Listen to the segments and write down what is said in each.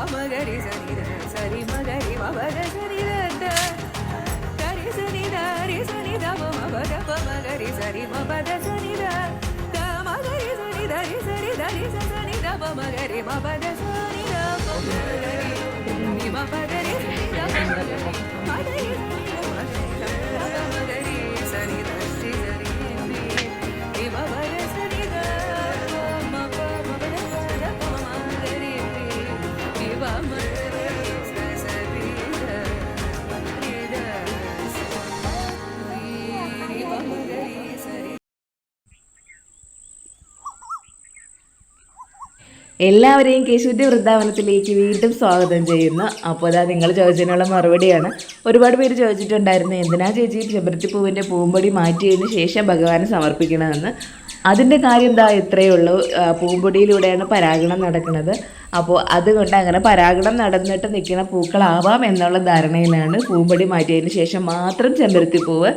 Magari Sani Sari Magari Mabada Sani Dari Sani Dari Sani Dama Mabada Magari Sari Mabada Sani Magari Sani Dari Sani Dari Sani Dama Magari Mabada Sani Magari Mabada Sani Dama Magari Sani Dari Sani Mabada Sani എല്ലാവരെയും കേശുവിൻ്റെ വൃന്ദാവനത്തിലേക്ക് വീണ്ടും സ്വാഗതം ചെയ്യുന്നു. അപ്പോൾ അതാ നിങ്ങൾ ചോദിച്ചതിനുള്ള മറുപടിയാണ്. ഒരുപാട് പേര് ചോദിച്ചിട്ടുണ്ടായിരുന്നു എന്തിനാ ചേച്ചി ചെമ്പരത്തിപ്പൂവിൻ്റെ പൂമ്പൊടി മാറ്റിയതിന് ശേഷം ഭഗവാന് സമർപ്പിക്കണമെന്ന്. അതിൻ്റെ കാര്യം എന്താ ഇത്രയേ ഉള്ളൂ. പൂമ്പൊടിയിലൂടെയാണ് പരാഗണം നടക്കുന്നത്. അപ്പോൾ അതുകൊണ്ട് അങ്ങനെ പരാഗണം നടന്നിട്ട് നിൽക്കുന്ന പൂക്കളാവാം എന്നുള്ള ധാരണയിലാണ് പൂമ്പൊടി മാറ്റിയതിന് ശേഷം മാത്രം ചെമ്പരത്തിപ്പൂവ്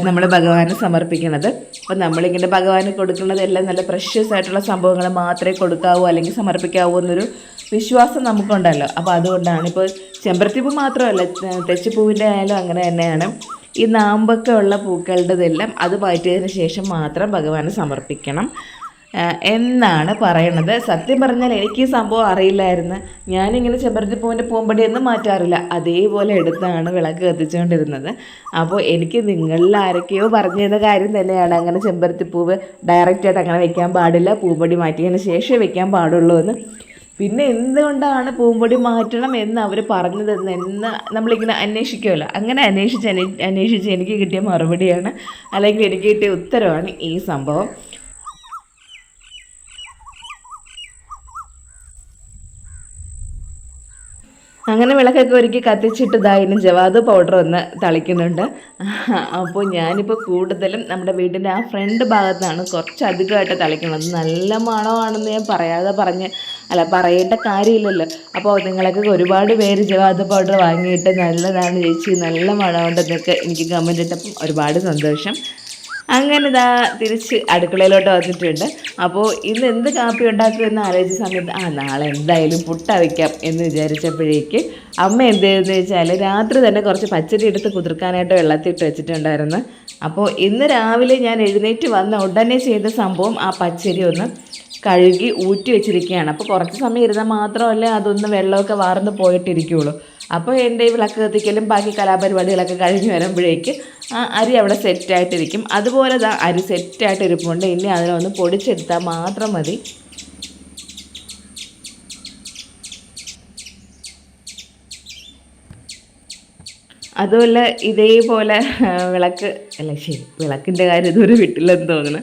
നമ്മൾ ഭഗവാന് സമർപ്പിക്കുന്നത്. അപ്പോൾ നമ്മളിങ്ങനെ ഭഗവാന് കൊടുക്കുന്നതെല്ലാം നല്ല പ്രഷ്യസ് ആയിട്ടുള്ള സംഭവങ്ങൾ മാത്രമേ കൊടുക്കാവൂ അല്ലെങ്കിൽ സമർപ്പിക്കാവൂ എന്നൊരു വിശ്വാസം നമുക്കുണ്ടല്ലോ. അപ്പോൾ അതുകൊണ്ടാണ് ഇപ്പോൾ ചെമ്പരത്തിപ്പൂ മാത്രമല്ല തെച്ചിപ്പൂവിൻ്റെ ആയാലും അങ്ങനെ തന്നെയാണ്. ഈ നാമ്പൊക്കെ ഉള്ള പൂക്കളുടേതെല്ലാം അത് മാറ്റിയതിന് ശേഷം മാത്രം ഭഗവാന് സമർപ്പിക്കണം എന്നാണ് പറയണത്. സത്യം പറഞ്ഞാൽ എനിക്ക് ഈ സംഭവം അറിയില്ലായിരുന്നു. ഞാനിങ്ങനെ ചെമ്പരത്തിപ്പൂവിൻ്റെ പൂമ്പൊടിയൊന്നും മാറ്റാറില്ല, അതേപോലെ എടുത്താണ് വിളക്ക് കത്തിച്ചുകൊണ്ടിരുന്നത്. അപ്പോൾ എനിക്ക് നിങ്ങളിൽ ആരൊക്കെയോ പറഞ്ഞു തന്ന കാര്യം തന്നെയാണ് അങ്ങനെ ചെമ്പരത്തിപ്പൂവ് ഡയറക്റ്റായിട്ട് അങ്ങനെ വെക്കാൻ പാടില്ല, പൂമ്പൊടി മാറ്റിയതിന് ശേഷം വെക്കാൻ പാടുള്ളൂ എന്ന്. പിന്നെ എന്തുകൊണ്ടാണ് പൂമ്പൊടി മാറ്റണം എന്ന് അവർ പറഞ്ഞതെന്ന് നമ്മളിങ്ങനെ അന്വേഷിക്കുമല്ലോ. അങ്ങനെ അന്വേഷിച്ച് എനിക്ക് കിട്ടിയ മറുപടിയാണ് അല്ലെങ്കിൽ എനിക്ക് കിട്ടിയ ഉത്തരവാണ് ഈ സംഭവം. അങ്ങനെ വിളക്കൊക്കെ ഒരുക്കി കത്തിച്ചിട്ടതായാലും ജവാദ് പൗഡർ ഒന്ന് തളിക്കുന്നുണ്ട്. അപ്പോൾ ഞാനിപ്പോൾ കൂടുതലും നമ്മുടെ വീടിൻ്റെ ആ ഫ്രണ്ട് ഭാഗത്താണ് കുറച്ചധികമായിട്ട് തളിക്കുന്നത്. നല്ല മണമാണെന്ന് ഞാൻ പറയേണ്ട കാര്യമില്ലല്ലോ. അപ്പോൾ നിങ്ങളൊക്കെ ഒരുപാട് പേര് ജവാദ് പൗഡർ വാങ്ങിയിട്ട് നല്ലതാണ് ചേച്ചി, നല്ല മണമുണ്ടെന്നൊക്കെ എനിക്ക് കമൻറ്റ് ഇട്ടപ്പം ഒരുപാട് സന്തോഷം. അങ്ങനെ ഇതാ തിരിച്ച് അടുക്കളയിലോട്ട് വന്നിട്ടുണ്ട്. അപ്പോൾ ഇന്ന് എന്ത് കാപ്പി ഉണ്ടാക്കുമെന്ന് ആലോചിച്ച സമയത്ത് നാളെ എന്തായാലും പുട്ട വയ്ക്കാം എന്ന് വിചാരിച്ചപ്പോഴേക്ക് അമ്മ എന്ത് ചെയ്തെന്ന് വെച്ചാൽ രാത്രി തന്നെ കുറച്ച് പച്ചരി എടുത്ത് കുതിർക്കാനായിട്ട് വെള്ളത്തിട്ട് വെച്ചിട്ടുണ്ടായിരുന്നു. അപ്പോൾ ഇന്ന് രാവിലെ ഞാൻ എഴുന്നേറ്റ് വന്ന ഉടനെ ചെയ്ത സംഭവം ആ പച്ചരി ഒന്ന് കഴുകി ഊറ്റി വെച്ചിരിക്കുകയാണ്. അപ്പോൾ കുറച്ച് സമയം ഇരുന്നാൽ മാത്രമല്ലേ അതൊന്ന് വെള്ളമൊക്കെ വാർന്ന് പോയിട്ടിരിക്കുകയുള്ളൂ. അപ്പോൾ എൻ്റെ ഈ വിളക്ക് കത്തിക്കലും ബാക്കി കലാപരിപാടികളൊക്കെ കഴിഞ്ഞ് വരുമ്പോഴേക്ക് ആ അരി അവിടെ സെറ്റായിട്ടിരിക്കും. അതുപോലെ അരി സെറ്റായിട്ട് ഇരിപ്പുണ്ട്. ഇനി അതിനൊന്ന് പൊടിച്ചെടുത്താൽ മാത്രം മതി. അതുപോലെ ഇതേപോലെ വിളക്കിൻ്റെ കാര്യം ഇതുവരെ വിട്ടില്ലെന്ന് തോന്നുന്നു.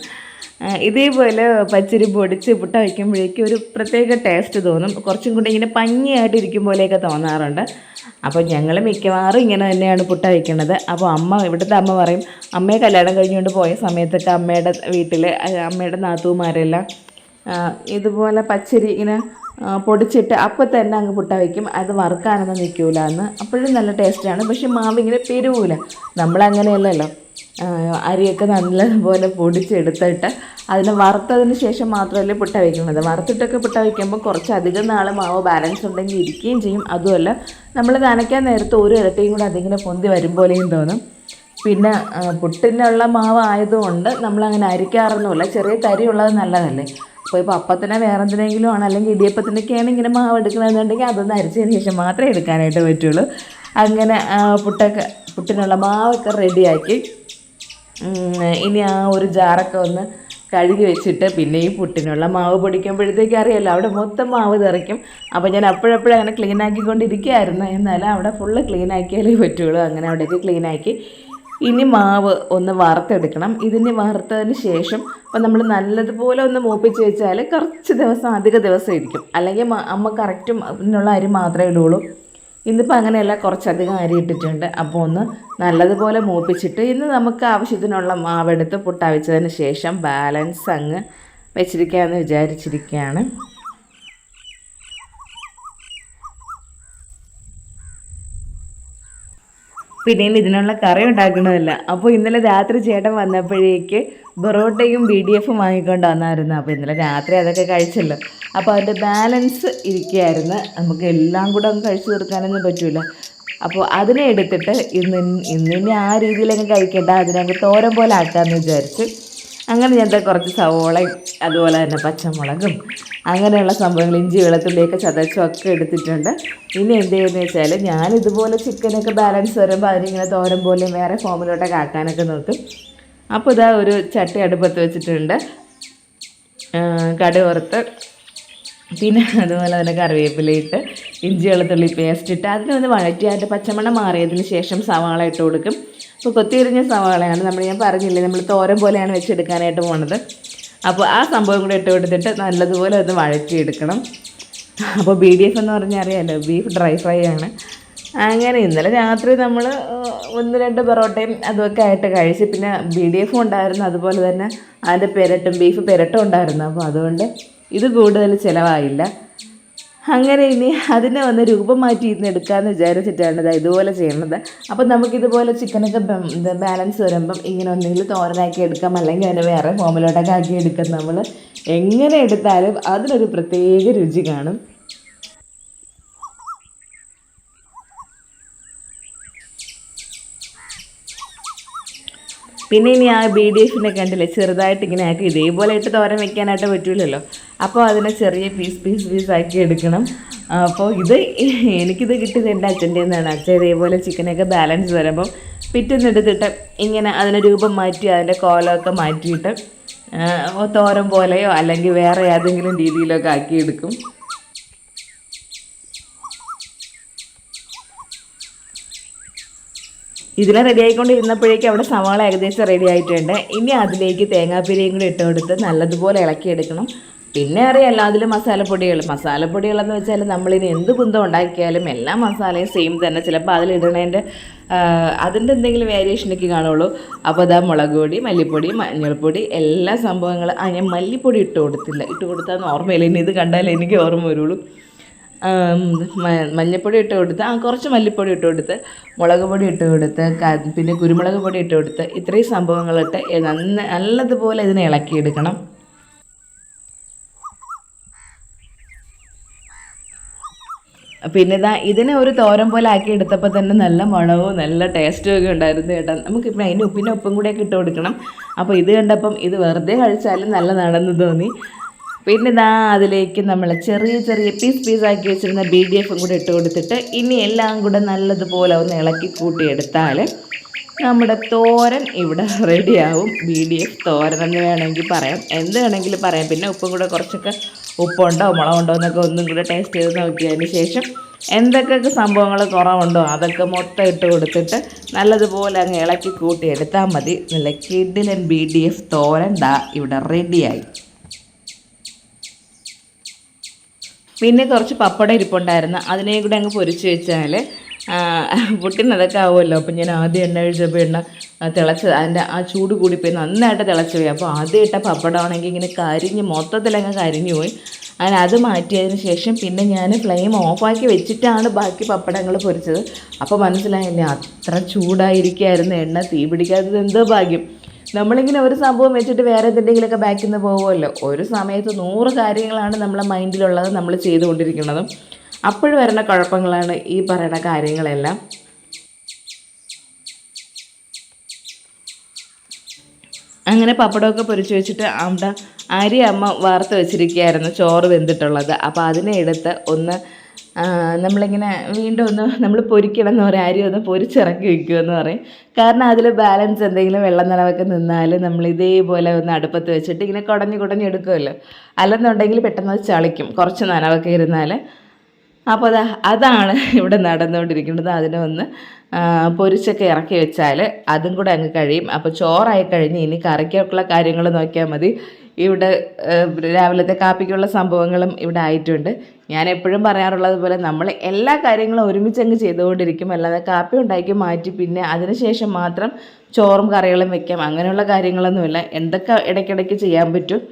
ഇതേപോലെ പച്ചരി പൊടിച്ച് പുട്ട വയ്ക്കുമ്പോഴേക്കും ഒരു പ്രത്യേക ടേസ്റ്റ് തോന്നും. കുറച്ചും കൂടി ഇങ്ങനെ പഞ്ഞിയായിട്ട് ഇരിക്കും പോലെയൊക്കെ തോന്നാറുണ്ട്. അപ്പോൾ ഞങ്ങൾ മിക്കവാറും ഇങ്ങനെ തന്നെയാണ് പുട്ട വയ്ക്കുന്നത്. അപ്പോൾ ഇവിടുത്തെ അമ്മ പറയും, അമ്മയെ കല്യാണം കഴിഞ്ഞുകൊണ്ട് പോയ സമയത്തൊക്കെ അമ്മയുടെ വീട്ടിൽ അമ്മയുടെ നാത്തൂമാരെല്ലാം ഇതുപോലെ പച്ചരി ഇങ്ങനെ പൊടിച്ചിട്ട് അപ്പം തന്നെ അങ്ങ് പുട്ട വയ്ക്കും. അത് വറുക്കാനൊന്നും നിൽക്കില്ല എന്ന്. അപ്പോഴും നല്ല ടേസ്റ്റാണ്. പക്ഷെ മാവ് ഇങ്ങനെ പെരുവില്ല. നമ്മളങ്ങനെയല്ലല്ലോ. അരിയൊക്കെ നല്ലപോലെ പൊടിച്ചെടുത്തിട്ട് അതിനെ വറുത്തതിന് ശേഷം മാത്രമല്ലേ പുട്ട വയ്ക്കുന്നത്. വറുത്തിട്ടൊക്കെ പുട്ട വയ്ക്കുമ്പോൾ കുറച്ചധികം നാൾ മാവ് ബാലൻസ് ഉണ്ടെങ്കിൽ ഇരിക്കുകയും ചെയ്യും. അതുമല്ല നമ്മൾ നനയ്ക്കാൻ നേരത്ത് ഒരു ഇരട്ടിയും കൂടെ അതിങ്ങനെ പൊന്തി വരും പോലെയും തോന്നും. പിന്നെ പുട്ടിനുള്ള മാവ് ആയതുകൊണ്ട് നമ്മളങ്ങനെ അരിക്കാറൊന്നുമില്ല. ചെറിയ തരിയുള്ളത് നല്ലതല്ലേ. അപ്പോൾ ഇപ്പോൾ അപ്പത്തിനെ വേറെ എന്തിനെങ്കിലും ആണ് അല്ലെങ്കിൽ ഇടിയപ്പത്തിനൊക്കെയാണ് ഇങ്ങനെ മാവ് എടുക്കണമെന്നുണ്ടെങ്കിൽ അതൊന്ന് അരിച്ചതിന് ശേഷം മാത്രമേ എടുക്കാനായിട്ട് പറ്റുള്ളൂ. അങ്ങനെ പുട്ടിനുള്ള മാവൊക്കെ റെഡിയാക്കി ഇനി ആ ഒരു ജാറൊക്കെ ഒന്ന് കഴുകി വെച്ചിട്ട് പിന്നെ ഈ പുട്ടിനുള്ള മാവ് പൊടിക്കുമ്പോഴത്തേക്ക് അറിയാമല്ലോ അവിടെ മൊത്തം മാവ് തെറിക്കും. അപ്പോൾ ഞാൻ അപ്പോഴപ്പോഴും അങ്ങനെ ക്ലീൻ ആക്കിക്കൊണ്ടിരിക്കുകയായിരുന്നു. എന്നാലും അവിടെ ഫുള്ള് ക്ലീൻ ആക്കിയാലേ പറ്റുള്ളൂ. അങ്ങനെ അവിടെയൊക്കെ ക്ലീൻ ആക്കി ഇനി മാവ് ഒന്ന് വറുത്തെടുക്കണം. ഇതിന് വറുത്തതിന് ശേഷം അപ്പോൾ നമ്മൾ നല്ലതുപോലെ ഒന്ന് മൂപ്പിച്ച് വെച്ചാൽ കുറച്ച് ദിവസം അധിക ദിവസം ഇരിക്കും. അല്ലെങ്കിൽ അമ്മ കറക്റ്റും അതിനുള്ള അരി മാത്രമേ ഇടുള്ളൂ. ഇന്നിപ്പോൾ അങ്ങനെയല്ല, കുറച്ചധികം അരി ഇട്ടിട്ടുണ്ട്. അപ്പോൾ ഒന്ന് നല്ലതുപോലെ മൂപ്പിച്ചിട്ട് ഇന്ന് നമുക്ക് ആവശ്യത്തിനുള്ള മാവെടുത്ത് പുട്ട വെച്ചതിന് ശേഷം ബാലൻസ് അങ്ങ് വെച്ചിരിക്കാമെന്ന് വിചാരിച്ചിരിക്കുകയാണ്. പിന്നെയും ഇതിനുള്ള കറി ഉണ്ടാക്കണമല്ല. അപ്പോൾ ഇന്നലെ രാത്രി ചേട്ടൻ വന്നപ്പോഴേക്ക് പൊറോട്ടയും BDF വാങ്ങിക്കൊണ്ട് വന്നായിരുന്നു. അപ്പോൾ ഇന്നലെ രാത്രി അതൊക്കെ കഴിച്ചല്ലോ. അപ്പോൾ അതിൻ്റെ ബാലൻസ് ഇരിക്കുകയായിരുന്നു. നമുക്ക് എല്ലാം കൂടെ ഒന്ന് കഴിച്ചു തീർക്കാനൊന്നും പറ്റില്ല. അപ്പോൾ അതിനെ എടുത്തിട്ട് ഇന്നിനി ആ രീതിയിലങ്ങ് കഴിക്കേണ്ട, അതിനങ്ങ് തോരൻ പോലെ ആക്കാമെന്ന് വിചാരിച്ച് അങ്ങനെ ഞാൻ കുറച്ച് സവോളയും അതുപോലെ തന്നെ പച്ചമുളകും അങ്ങനെയുള്ള സംഭവങ്ങൾ, ഇഞ്ചി വെളുത്തുള്ളിയൊക്കെ ചതച്ചും എടുത്തിട്ടുണ്ട്. ഇനി എന്ത് ചെയ്യുന്നത് വെച്ചാൽ, ഞാനിതുപോലെ ചിക്കനൊക്കെ ബാലൻസ് വരുമ്പോൾ അതിനിങ്ങനെ തോരൻ പോലെയും വേറെ ഫോമിലോട്ടൊക്കെ ആക്കാനൊക്കെ നോക്കും. അപ്പോൾ ഇതാ ഒരു ചട്ടി അടുപ്പത്ത് വെച്ചിട്ടുണ്ട്. കടുക് വറുത്ത്, പിന്നെ അതുപോലെ തന്നെ കറിവേപ്പിലയിട്ട് ഇഞ്ചി വെളുത്തുള്ളി പേസ്റ്റ് ഇട്ട് അതിനൊന്ന് വഴറ്റി അതിൻ്റെ പച്ചമണം മാറിയതിന് ശേഷം സവാള ഇട്ട് കൊടുക്കും. അപ്പോൾ കൊത്തിയരിഞ്ഞ സവാളയാണ് ഞാൻ പറഞ്ഞില്ലേ നമ്മൾ തോരൻ പോലെയാണ് വെച്ചെടുക്കാനായിട്ട് പോണത്. അപ്പോൾ ആ സംഭവം കൂടെ ഇട്ട് കൊടുത്തിട്ട് നല്ലതുപോലെ ഒന്ന് വഴറ്റിയെടുക്കണം. അപ്പോൾ BDF എന്ന് പറഞ്ഞാൽ അറിയാമല്ലോ, ബീഫ് ഡ്രൈ ഫ്രൈ ആണ്. അങ്ങനെ ഇന്നലെ രാത്രി നമ്മൾ 1-2 പൊറോട്ടയും അതുമൊക്കെ ആയിട്ട് കഴിച്ച്, പിന്നെ BDF ഉണ്ടായിരുന്നു, അതുപോലെ തന്നെ അതിൻ്റെ ബീഫ് പെരട്ടും ഉണ്ടായിരുന്നു. അപ്പോൾ അതുകൊണ്ട് ഇത് കൂടുതൽ ചിലവായില്ല. അങ്ങനെ ഇനി അതിനെ ഒന്ന് രൂപം മാറ്റി ഇന്ന് എടുക്കാമെന്ന് വിചാരിച്ചിട്ടാണ് ഇതുപോലെ ചെയ്യണത്. അപ്പം നമുക്കിതുപോലെ ചിക്കനൊക്കെ ബാലൻസ് വരുമ്പം ഇങ്ങനെ ഒന്നെങ്കിലും തോരനാക്കി എടുക്കാം, അല്ലെങ്കിൽ അതിന് വേറെ ഫോമിലോട്ടൊക്കെ ആക്കി എടുക്കാം. നമ്മൾ എങ്ങനെ എടുത്താലും അതിനൊരു പ്രത്യേക രുചി കാണും. പിന്നെ ഇനി ആ BDF കണ്ടില്ലേ, ചെറുതായിട്ട് ഇങ്ങനെ ആക്കി ഇതേപോലെ ഇട്ട് തോരൻ വെക്കാനായിട്ട് പറ്റില്ലല്ലോ. അപ്പോൾ അതിനെ ചെറിയ പീസ് ആക്കി എടുക്കണം. അപ്പോൾ എനിക്കിത് കിട്ടിയത് എൻ്റെ അച്ഛൻ്റെ നിന്നാണ്. അച്ഛൻ ഇതേപോലെ ചിക്കനൊക്കെ ബാലൻസ് വരുമ്പം പിറ്റെന്നെടുത്തിട്ട് ഇങ്ങനെ അതിനെ രൂപം മാറ്റി അതിൻ്റെ കോലമൊക്കെ മാറ്റിയിട്ട് തോരൻ പോലെയോ അല്ലെങ്കിൽ വേറെ ഏതെങ്കിലും രീതിയിലൊക്കെ ആക്കിയെടുക്കും. ഇതിനെ റെഡി ആയിക്കൊണ്ടിരുന്നപ്പോഴേക്കും അവിടെ സവാള ഏകദേശം റെഡി ആയിട്ടുണ്ട്. ഇനി അതിലേക്ക് തേങ്ങാപ്പിരിയും കൂടി ഇട്ട് കൊടുത്ത് നല്ലതുപോലെ ഇളക്കിയെടുക്കണം. പിന്നെ അറിയാമല്ലോ അതിൽ മസാലപ്പൊടികളെന്ന് വെച്ചാൽ നമ്മളിനി എന്ത് കുന്തം ഉണ്ടാക്കിയാലും എല്ലാ മസാലയും സെയിം തന്നെ. ചിലപ്പോൾ അതിലിടണതിൻ്റെ എന്തെങ്കിലും വേരിയേഷനൊക്കെ കാണുള്ളൂ. അപ്പോൾ അതാ മുളക് പൊടി, മല്ലിപ്പൊടി, മഞ്ഞൾപ്പൊടി, എല്ലാ സംഭവങ്ങളും. ഞാൻ മല്ലിപ്പൊടി ഇട്ട് കൊടുത്താന്ന് ഓർമ്മയില്ല. ഇനി ഇത് കണ്ടാലേ എനിക്ക് ഓർമ്മ വരുള്ളൂ. മഞ്ഞൾപ്പൊടി ഇട്ട് കൊടുത്ത്, കുറച്ച് മല്ലിപ്പൊടി ഇട്ട് കൊടുത്ത്, മുളക് പൊടി ഇട്ട് കൊടുത്ത്, പിന്നെ കുരുമുളക് പൊടി ഇട്ട് കൊടുത്ത്, ഇത്രയും സംഭവങ്ങളിട്ട് നല്ലതുപോലെ ഇതിനെ ഇളക്കിയെടുക്കണം. പിന്നെ ഇതിനെ ഒരു തോരൻ പോലെ ആക്കി എടുത്തപ്പോൾ തന്നെ നല്ല മണവും നല്ല ടേസ്റ്റും ഒക്കെ ഉണ്ടായിരുന്നു കേട്ടോ. നമുക്കിപ്പോൾ അതിന് ഉപ്പും കൂടെയൊക്കെ ഇട്ട് കൊടുക്കണം. അപ്പോൾ ഇത് കണ്ടപ്പം ഇത് വെറുതെ കഴിച്ചാലും നല്ലതാണെന്ന് തോന്നി. പിന്നെ അതിലേക്ക് നമ്മൾ ചെറിയ പീസാക്കി വെച്ചിരുന്ന BDF കൂടെ ഇട്ട് കൊടുത്തിട്ട് ഇനി എല്ലാം കൂടെ നല്ലതുപോലെ ഒന്ന് ഇളക്കി കൂട്ടിയെടുത്താൽ നമ്മുടെ തോരൻ ഇവിടെ റെഡിയാവും. BDF തോരൻ എന്ന് വേണമെങ്കിൽ പറയാം, എന്ത് വേണമെങ്കിലും പറയാം. പിന്നെ ഉപ്പും കൂടെ കുറച്ചൊക്കെ ഉപ്പുണ്ടോ മുളകുണ്ടോ എന്നൊക്കെ ഒന്നും കൂടെ ടേസ്റ്റ് ചെയ്ത് നോക്കിയതിന് ശേഷം എന്തൊക്കെ സംഭവങ്ങൾ കുറവുണ്ടോ അതൊക്കെ മൊത്തം ഇട്ട് കൊടുത്തിട്ട് നല്ലതുപോലെ അങ്ങ് ഇളക്കി കൂട്ടിയെടുത്താൽ മതി. നല്ല കിടിലൻ BDF തോരൻ ഇവിടെ റെഡിയായി. പിന്നെ കുറച്ച് പപ്പടം ഇരിപ്പുണ്ടായിരുന്നു, അതിനെ കൂടെ അങ്ങ് പൊരിച്ച് വെച്ചാൽ പൊട്ടിനതൊക്കെ ആവുമല്ലോ. അപ്പം ഞാൻ ആദ്യം എണ്ണ ഒഴിച്ചപ്പോൾ എണ്ണ അതിൻ്റെ ആ ചൂട് കൂടിപ്പോയി നന്നായിട്ട് തിളച്ച് പോയി. അപ്പോൾ ആദ്യം ഇട്ട പപ്പടമാണെങ്കിൽ ഇങ്ങനെ മൊത്തത്തിലങ്ങ് കരിഞ്ഞു പോയി. അങ്ങനെ അത് മാറ്റിയതിന് ശേഷം പിന്നെ ഞാൻ ഫ്ലെയിം ഓഫാക്കി വെച്ചിട്ടാണ് ബാക്കി പപ്പടങ്ങൾ പൊരിച്ചത്. അപ്പോൾ മനസ്സിലായില്ലേ, അത്ര ചൂടായിരിക്കുമായിരുന്നു എണ്ണ. തീ പിടിക്കാത്തത് എന്തോ ഭാഗ്യം. നമ്മളിങ്ങനെ ഒരു സംഭവം വെച്ചിട്ട് വേറെ എന്തെങ്കിലുമൊക്കെ ബാക്കിൽ നിന്ന് പോകുമല്ലോ. ഒരു സമയത്ത് 100 കാര്യങ്ങളാണ് നമ്മളെ മൈൻഡിലുള്ളത്, നമ്മൾ ചെയ്തുകൊണ്ടിരിക്കുന്നതും. അപ്പോഴും വരുന്ന കുഴപ്പങ്ങളാണ് ഈ പറയുന്ന കാര്യങ്ങളെല്ലാം. അങ്ങനെ പപ്പടമൊക്കെ പൊരിച്ച് വെച്ചിട്ട് അവിടെ അരി അമ്മ വാർത്ത് വെച്ചിരിക്കുകയായിരുന്നു, ചോറ് വെന്തിട്ടുള്ളത്. അപ്പോൾ അതിനെ എടുത്ത് നമ്മളിങ്ങനെ വീണ്ടും നമ്മൾ പൊരിക്കണം എന്ന് പറയും, അരി ഒന്ന് പൊരിച്ചിറക്കി വയ്ക്കുമെന്ന് പറയും. കാരണം അതിൽ ബാലൻസ് എന്തെങ്കിലും വെള്ളം നനവൊക്കെ നിന്നാൽ നമ്മൾ ഇതേപോലെ ഒന്ന് അടുപ്പത്ത് വെച്ചിട്ട് ഇങ്ങനെ കുടഞ്ഞ് എടുക്കുമല്ലോ. അല്ലെന്നുണ്ടെങ്കിൽ പെട്ടെന്ന് അത് ചളിക്കും കുറച്ച് നനവൊക്കെ ഇരുന്നാൽ. അപ്പോൾ അതാണ് ഇവിടെ നടന്നുകൊണ്ടിരിക്കുന്നത്. അതിനെ ഒന്ന് പൊരിച്ചൊക്കെ ഇറക്കി വെച്ചാൽ അതും കൂടെ അങ്ങ് കഴിയും. അപ്പോൾ ചോറായി കഴിഞ്ഞ് ഇനി കറിക്കുള്ള കാര്യങ്ങൾ നോക്കിയാൽ മതി. ഇവിടെ രാവിലത്തെ കാപ്പിക്കുള്ള സംഭവങ്ങളും ഇവിടെ ആയിട്ടുണ്ട്. ഞാൻ എപ്പോഴും പറയാറുള്ളത് പോലെ നമ്മൾ എല്ലാ കാര്യങ്ങളും ഒരുമിച്ചങ്ങ് ചെയ്തുകൊണ്ടിരിക്കും. അല്ലാതെ കാപ്പി ഉണ്ടാക്കി മാറ്റി പിന്നെ അതിനുശേഷം മാത്രം ചോറും കറികളും വെക്കാം, അങ്ങനെയുള്ള കാര്യങ്ങളൊന്നുമില്ല. എന്തൊക്കെ ഇടയ്ക്കിടയ്ക്ക് ചെയ്യാൻ പറ്റും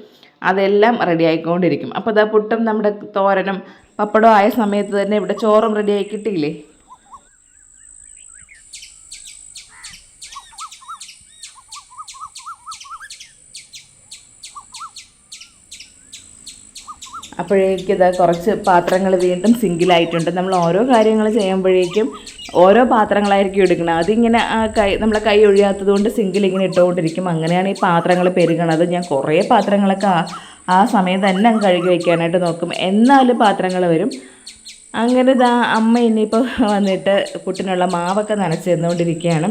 അതെല്ലാം റെഡി ആയിക്കൊണ്ടിരിക്കും. അപ്പോൾ പുട്ടും നമ്മുടെ തോരനും പപ്പടവും ആയ സമയത്ത് തന്നെ ഇവിടെ ചോറും റെഡി ആയി കിട്ടിയില്ലേ. അപ്പോഴേക്കും ഇതാ കുറച്ച് പാത്രങ്ങൾ വീണ്ടും സിങ്കിലായിട്ടുണ്ട്. നമ്മൾ ഓരോ കാര്യങ്ങൾ ചെയ്യുമ്പോഴേക്കും ഓരോ പാത്രങ്ങളായിരിക്കും എടുക്കണം. അതിങ്ങനെ നമ്മളെ കൈ ഒഴിയാത്തത് കൊണ്ട് സിങ്കിൽ ഇങ്ങനെ ഇട്ടുകൊണ്ടിരിക്കും. അങ്ങനെയാണ് ഈ പാത്രങ്ങൾ പെരുകണത്. ഞാൻ കുറേ പാത്രങ്ങളൊക്കെ ആ സമയം തന്നെ അങ്ങ് കഴുകി വയ്ക്കാനായിട്ട് നോക്കും, എന്നാലും പാത്രങ്ങൾ വരും. അങ്ങനെ ഇതാ അമ്മ ഇനിയിപ്പോൾ വന്നിട്ട് പുട്ടിനുള്ള മാവൊക്കെ നനച്ച് തന്നുകൊണ്ടിരിക്കുകയാണ്.